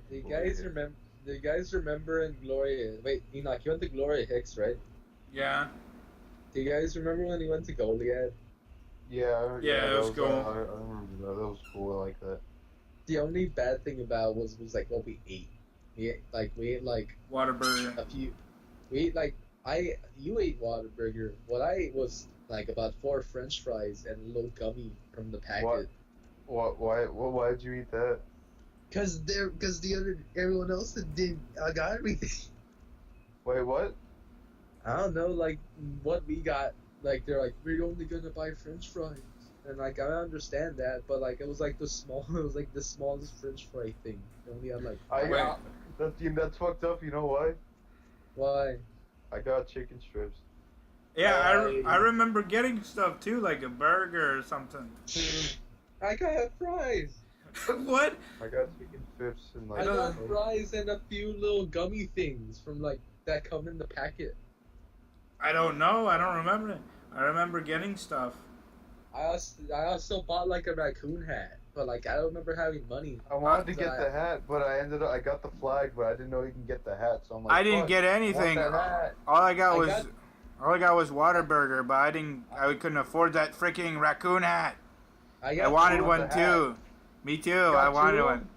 Do you guys remember? Do you guys remember in Gloria? Wait, Enoch, you went to Gloria Hicks, right? Yeah. Do you guys remember when he went to Goliad? Yeah, it was cool. I remember that. That was cool. I like that. The only bad thing about was like what we ate. We ate like Whataburger. a few. We ate like you ate Whataburger. What I ate was like about 4 French fries and a little gummy from the packet. Why did you eat that? Cause everyone else got everything. Wait, what? I don't know, like what we got. Like they're like, we're only gonna buy French fries, and like I understand that, but like it was like the smallest French fry thing. They only had like. That's fucked up. You know why? Why? I got chicken strips. Yeah, I remember getting stuff too, like a burger or something. I got fries. What? I got chicken strips and like. I got fries and a few little gummy things from like that come in the packet. I don't know. I don't remember it. I remember getting stuff. I also bought like a raccoon hat, but like I don't remember having money. I wanted to get the hat, but I got the flag, but I didn't know you can get the hat, so I'm like. I didn't get anything. All I got was Whataburger, but I couldn't afford that freaking raccoon hat. I wanted one too. Me too. I wanted one.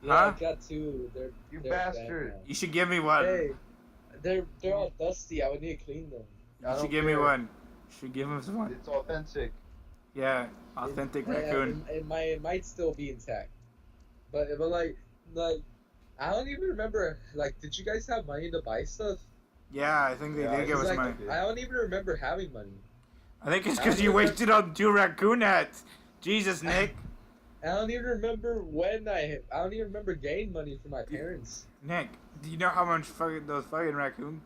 Yeah, I Huh? got two. You they're bad bastard. now. You should give me one. Hey, they're all dusty. I would need to clean them. You I should don't give me care. one. You should give us one. It's authentic. Yeah, authentic raccoon. It might still be intact, but like I don't even remember. Like, did you guys have money to buy stuff? Yeah, I think they Yeah, did give 'Cause, us like, money. I don't even remember having money. I think it's I because don't you remember- wasted on 2 raccoon hats. Jesus, Nick. I don't even remember when I don't even remember getting money from my parents. Nick, do you know how much those fucking raccoon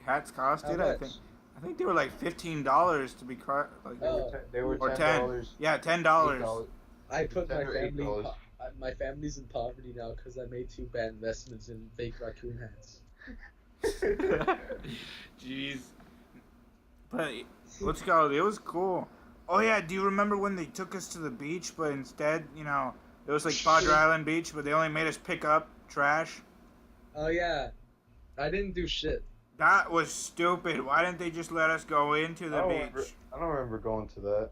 hats How costed? much? I think they were like $15 to be like. Oh. They were Or $10. Yeah, $10. I put my $10 or family. $8. My family's in poverty now because I made 2 bad investments in fake raccoon hats. Jeez. But let's go. It was cool. Oh yeah, do you remember when they took us to the beach, but instead, it was like Padre Island Beach, but they only made us pick up trash? Oh yeah, I didn't do shit. That was stupid. Why didn't they just let us go into the beach? I don't remember going to that.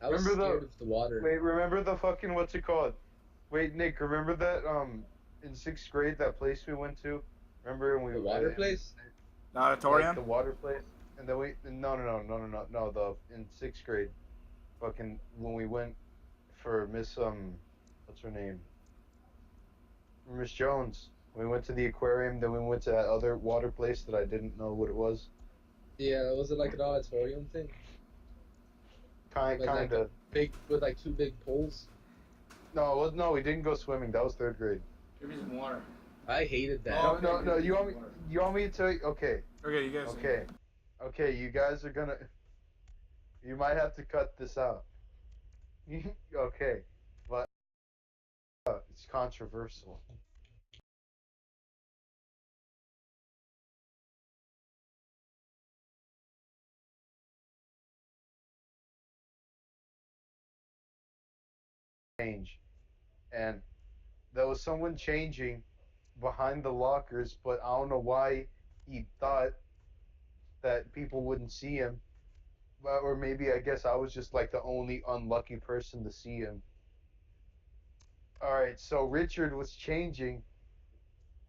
I was Remember scared of the water. Wait, remember the fucking what's it called? Wait, Nick, remember that in 6th grade that place we went to? Remember when we The water place? The auditorium? Like the water place, and then no the in 6th grade, fucking when we went for Miss what's her name? Miss Jones. We went to the aquarium, then we went to that other water place that I didn't know what it was. Yeah, was it like an auditorium thing? Kind Like of. Big with like 2 big poles. No, we didn't go swimming. That was 3rd grade. Give me some water. I hated that. Oh, No. You want me to tell you? Okay. Okay, you guys. Okay. You guys are gonna. You might have to cut this out. Okay, but it's controversial. Change, and there was someone changing behind the lockers, but I don't know why he thought that people wouldn't see him. Or maybe I guess I was just like the only unlucky person to see him. All right, so Richard was changing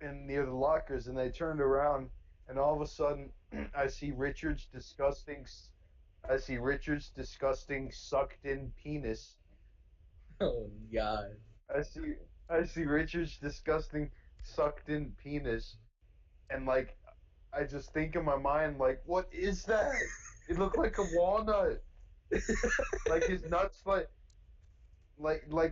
in near the lockers, and they turned around, and all of a sudden, I see Richard's disgusting sucked-in penis. Oh god. I see, I see Richard's disgusting sucked-in penis, and like, I just think in my mind, like, what is that? It looked like a walnut. Like his nuts, like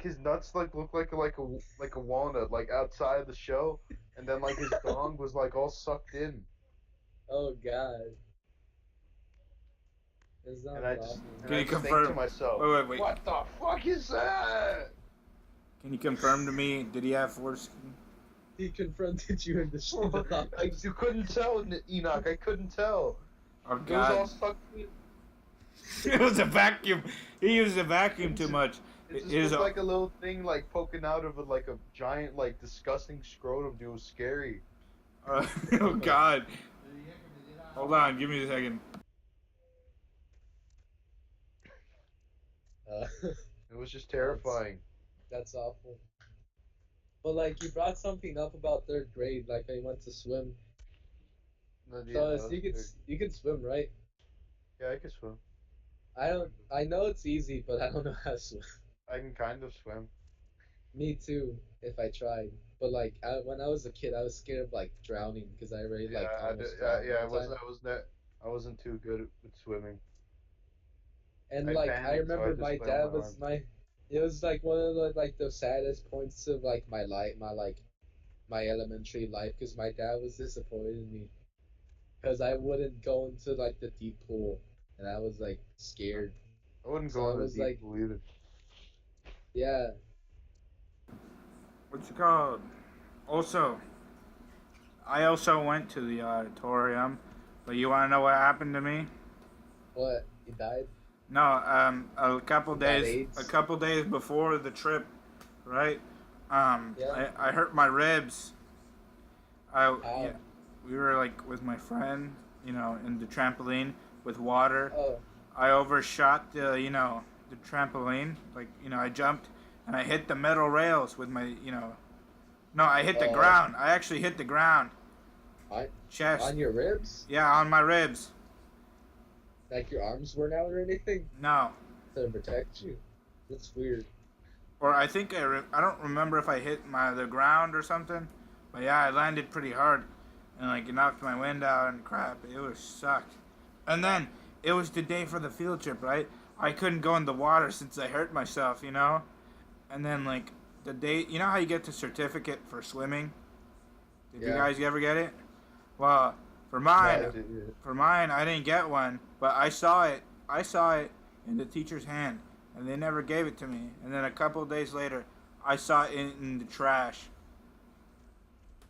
his nuts look like a walnut like outside the show, and then like his dong was like all sucked in, Oh god. It's not and I awful. just think to confirm? myself, Wait. what the fuck is that? Can you confirm to me? Did he have foreskin? He confronted you in the street. You couldn't tell, Enoch. I couldn't tell. Oh It was all God! sucked in. It was a vacuum. He used a vacuum too much. It just It is looked like a little thing like poking out of like a giant like disgusting scrotum. Dude, it was scary. Oh God! Hold on, give me a second. It was just terrifying. That's awful. But like you brought something up about 3rd grade, like I went to swim. So you can swim, right? Yeah, I can swim. I know it's easy, but I don't know how to swim. I can kind of swim. Me too, if I tried. But like when I was a kid, I was scared of like drowning because I already like almost drowned one time. I wasn't too good with swimming. And I like I panicked, so I remember just my lay on dad my was arm. my. It was like one of the saddest points of like my life, my elementary life, because my dad was disappointed in me because I wouldn't go into like the deep pool, and I was like scared. I wouldn't So go I in the was deep like, pool either. yeah. What's it called? Also, I also went to the auditorium, but you want to know what happened to me? What? He died? No, a couple You got days AIDS? before the trip, right? Yeah. I hurt my ribs. How? Yeah, we were like with my friend, in the trampoline with water. Oh. I overshot the trampoline. Like, I jumped and I hit the metal rails with my, No, I hit the Oh. ground. I actually hit the ground. On, Chest. on your ribs? Yeah, on my ribs. Like your arms weren't out or anything No. to protect you? That's weird. Or I think I don't remember if I hit the ground or something. But yeah, I landed pretty hard. And like it knocked my wind out and crap. It was sucked. And then it was the day for the field trip, right? I couldn't go in the water since I hurt myself, you know? And then like the day, you know how you get the certificate for swimming? Did you Yeah. guys ever get it? Well, for mine, I didn't get one, but I saw it. I saw it in the teacher's hand, and they never gave it to me. And then a couple of days later, I saw it in the trash.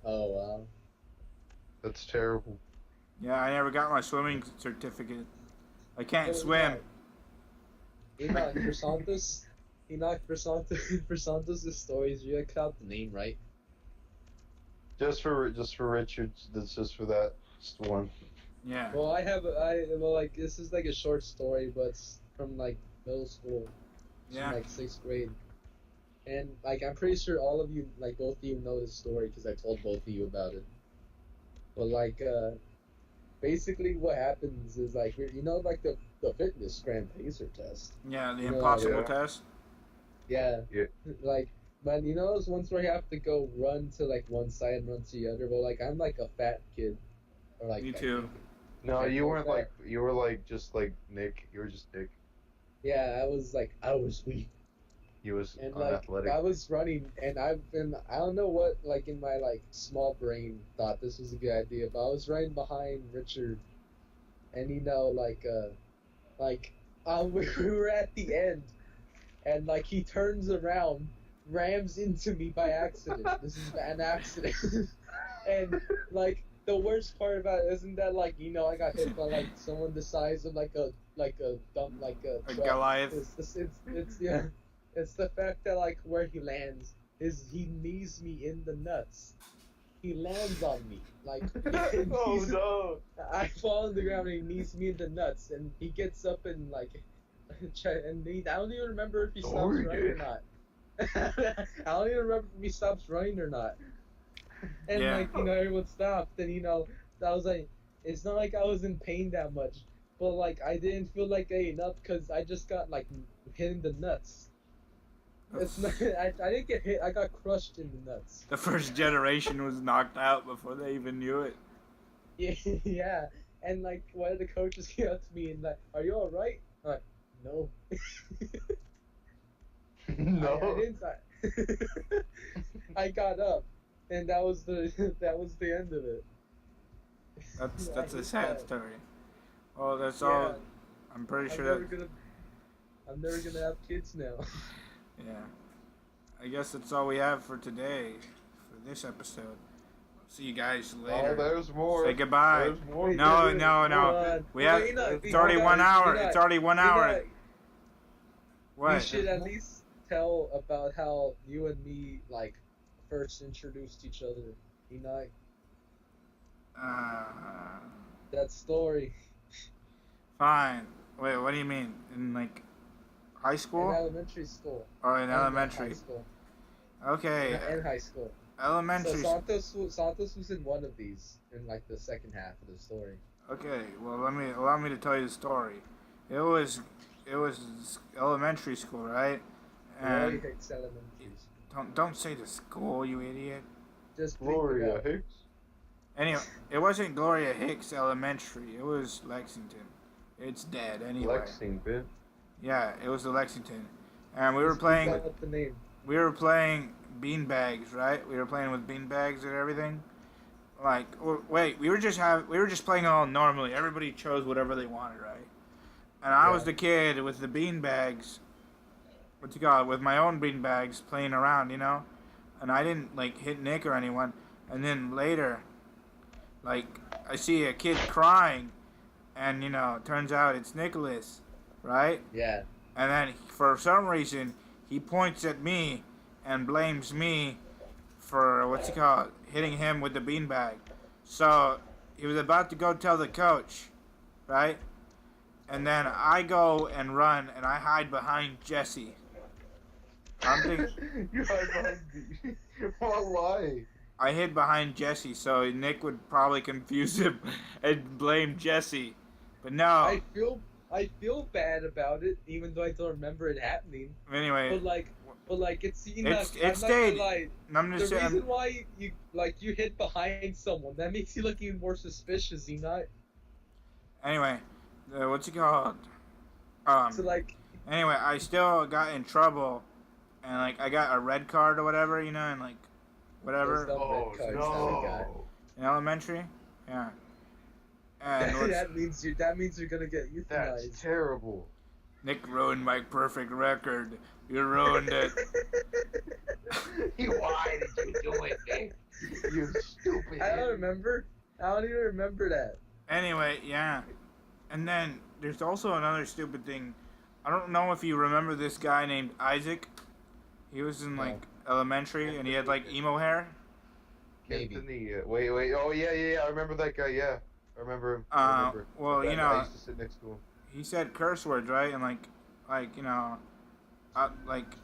Oh wow. That's terrible. Yeah, I never got my swimming certificate. I can't Oh, swim. Enoch, for Santos, for Santos' stories, you gotta count the name, right? Just for Richard. That's just for that one. Yeah. Well, like this is like a short story, but it's from like middle school, it's Yeah. from like 6th grade, and like I'm pretty sure all of you, like both of you, know this story because I told both of you about it. But like, basically what happens is like you know like the fitness Grand Pacer test. Yeah, the You know, impossible yeah. test. Yeah. Yeah. Like, man, you know those ones where you have to go run to like one side and run to the other. Well, like I'm like a fat kid, or like Me I too. think- No, Like, you what's weren't that? like you were like just like Nick. You were just Nick. Yeah, I was weak, He was and like unathletic. I was running, and I don't know what like in my like small brain thought this was a good idea, but I was running behind Richard, and you know we were at the end, and like he turns around, rams into me by accident. This is an accident, and like the worst part about it isn't that like I got hit by like someone the size of like a dump like a A truck. Goliath. It's yeah, it's the fact that like where he lands is he knees me in the nuts. He lands on me like. Oh no! I fall on the ground and he knees me in the nuts, and he gets up and like, I don't even remember if he stops Sorry, running or dude. not. I don't even remember if he stops running or not. And Yeah. like everyone stopped, and I was like, it's not like I was in pain that much, but like I didn't feel like getting up because I just got like hit in the nuts. It's not. I didn't get hit. I got crushed in the nuts. The first generation was knocked out before they even knew it. Yeah, yeah. And like one of the coaches came up to me and like, "Are you all right?" I'm like, no. I No. didn't. I got up, and that was the end of it. That's I a hate sad that. story. Well, that's Yeah. all. I'm pretty I'm sure never that. gonna. I'm never gonna have kids now. Yeah. I guess that's all we have for today, for this episode. See you guys Oh, later. there's more. Say goodbye. There's more. Wait, No, wait, no, hold no. on. We have. It's already 1 hour. It's already 1 hour. We What? should at least tell about how you and me like first introduced each other. Enoch, Uh, that story fine. Wait, what do you mean? In like high in school? elementary school. Or in And elementary? High school. Okay. And high school. Elementary. So Santos was in one of these in like the second half of the story. Okay, well allow me to tell you the story. It was elementary school, right? Glory And Hicks Elementaries. don't say the school, you idiot. Just bleep it Gloria out. Hicks. Anyway, it wasn't Gloria Hicks Elementary. It was Lexington. It's dead anyway. Lexington. Yeah, it was the Lexington, and we were Just bleep playing. out the name. We were playing beanbags, right? We were playing with beanbags and everything. Like, wait, we were just playing all normally. Everybody chose whatever they wanted, right? And I was Yeah. the kid with the beanbags. What's you call it? With my own beanbags playing around, you know. And I didn't like hit Nick or anyone. And then later, like, I see a kid crying, and it turns out it's Nicholas, right? Yeah. And then for some reason, he points at me and blames me for hitting him with the beanbag. So he was about to go tell the coach, right? And then I go and run and I hide behind Jesse. I'm thinking You hide behind me. Why? I hid behind Jesse, so Nick would probably confuse him and blame Jesse. But no. I feel bad about it, even though I don't remember it happening. Anyway, But like it's Enoch. it I'm not stayed. gonna lie. I'm The just saying. reason why you hid behind someone, that makes you look even more suspicious, Enoch. Anyway, what's it called? So like, Anyway, I still got in trouble, and like I got a red card or whatever, and like whatever Those dumb red cards that we got. in elementary. Yeah. And that means you're gonna get That's euthanized. terrible. Nick ruined my perfect record. You ruined it. Why did you do it, Nick? You stupid. I don't remember. I don't even remember that. Anyway, yeah. And then there's also another stupid thing. I don't know if you remember this guy named Isaac. He was in like elementary and he had like emo hair. Maybe. Anthony, wait. Oh, yeah. I remember that guy, yeah. I remember him. Well, I used to sit next to him. He said curse words, right? And like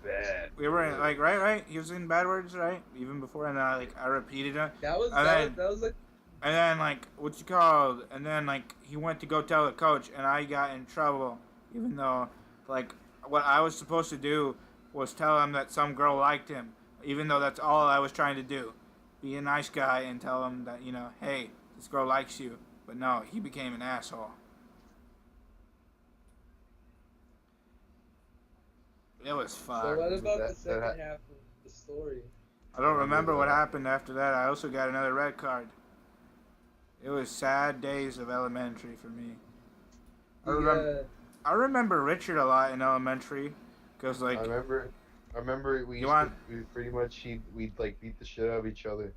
Bad. we were in, like, right? He was in bad words, right? Even before, and then I repeated it. That was like. And then, like, what's it called? And then, like, he went to go tell the coach, and I got in trouble. Even though, like, what I was supposed to do was tell him that some girl liked him. Even though that's all I was trying to do. Be a nice guy and tell him that, hey, this girl likes you. But no, he became an asshole. It was fun. So what about That- the second that- half of the story? I don't remember what happened after that. I also got another red card. It was sad days of elementary for me. I remember Richard a lot in elementary, cause like I remember we pretty much we'd like beat the shit out of each other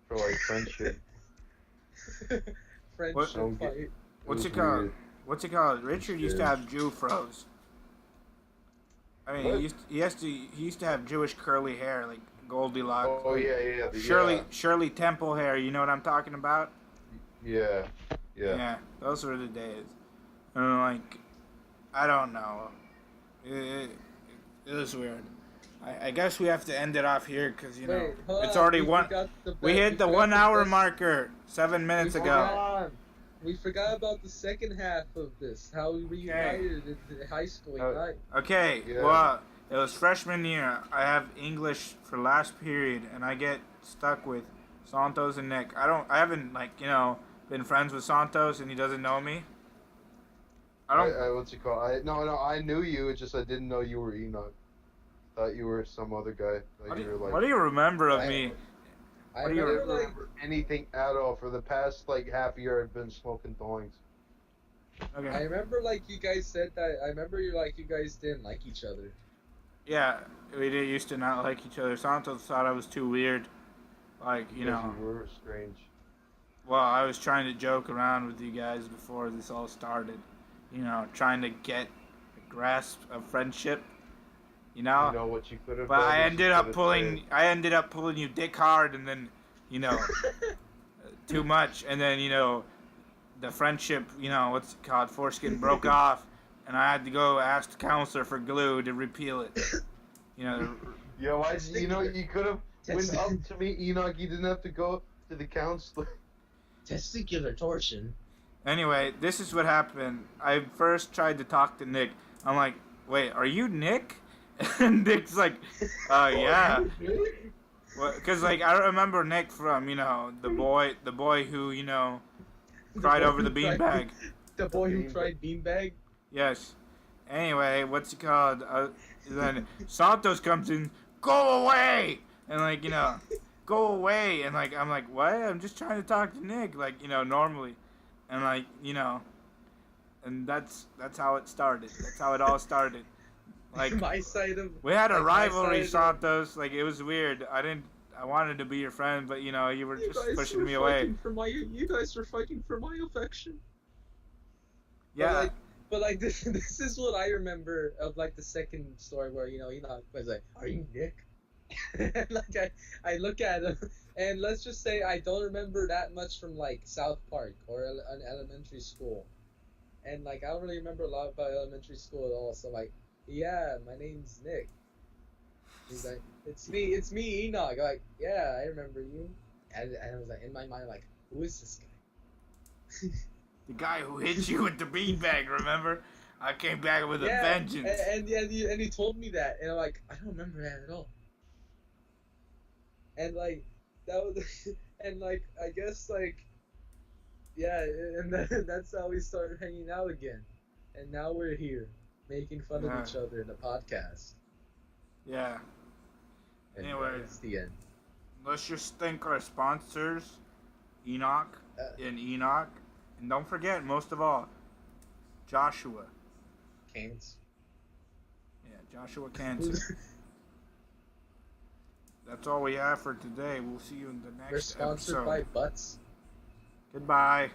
for like friendship. Friendship fight. What's it called? What's it called? Richard used to have Jew froze. I mean, What? he used to have Jewish curly hair, like Goldilocks. Oh yeah. Shirley Temple hair. You know what I'm talking about? Yeah. Yeah, those were the days. And like, I don't know. It was weird. I guess we have to end it off here because Wait, hold it's on, already we one. forgot We hit the 1 hour marker 7 minutes ago. We forgot about the second half of this. How we reunited in high school. Okay, Yeah. well, it was freshman year. I have English for last period, and I get stuck with Santos and Nick. I haven't been friends with Santos, and he doesn't know me. What's it called? No, I knew you. It's just I didn't know you were Enoch. Thought you were some other guy. What do you remember of me? I What do you remember, remember anything at all. For the past like half year, I've been smoking doings. I Okay. remember you guys said that. I remember you guys didn't like each other. Yeah, we used to not like each other. Santos thought I was too weird. Like, You were strange. well, I was trying to joke around with you guys before this all started. Trying to get a grasp of friendship. You know what you could have. But I ended up pulling you dick hard, and then, too much, and then the friendship, what's it called, foreskin broke off, and I had to go ask the counselor for glue to repeal it. Yeah, why? You could have went up to me, Enoch. You didn't have to go to the counselor. Testicular torsion. Anyway, this is what happened. I first tried to talk to Nick. I'm like, wait, are you Nick? And Nick's like, yeah. Because, like, I remember Nick from, the boy who, cried over the beanbag. The boy who tried beanbag? Yes. Anyway, what's it called? Then Santos comes in, go away! And, like, go away. And, like, I'm like, what? I'm just trying to talk to Nick, like, normally. And, like, and that's how it started. That's how it all started. Like, My side of we had a like, rivalry, my side of- Santos. Like, it was weird. I wanted to be your friend, but, you were You just guys pushing were me away. fighting for you guys were fighting for my affection. Yeah. But like this is what I remember of like the second story where was like, are you Nick? And like I look at him and let's just say I don't remember that much from like South Park or an elementary school, and like I don't really remember a lot about elementary school at all. So like, yeah, my name's Nick. He's like, it's me, Enoch. Like, yeah, I remember you. And I was like, in my mind, like, who is this guy? The guy who hit you with the beanbag, remember? I came back with a Yeah, vengeance. and he told me that, and I'm like, I don't remember that at all. And like, that was, and like, I guess like, yeah, and that's how we started hanging out again. And now we're here, making fun Yeah. of each other in a podcast. Yeah. And Anyway. it's the end. Let's just thank our sponsors, Enoch and Enoch. And don't forget, most of all, Joshua. Canes. Yeah, Joshua Cancer. That's all we have for today. We'll see you in the next We're sponsored episode. by Butts. Goodbye.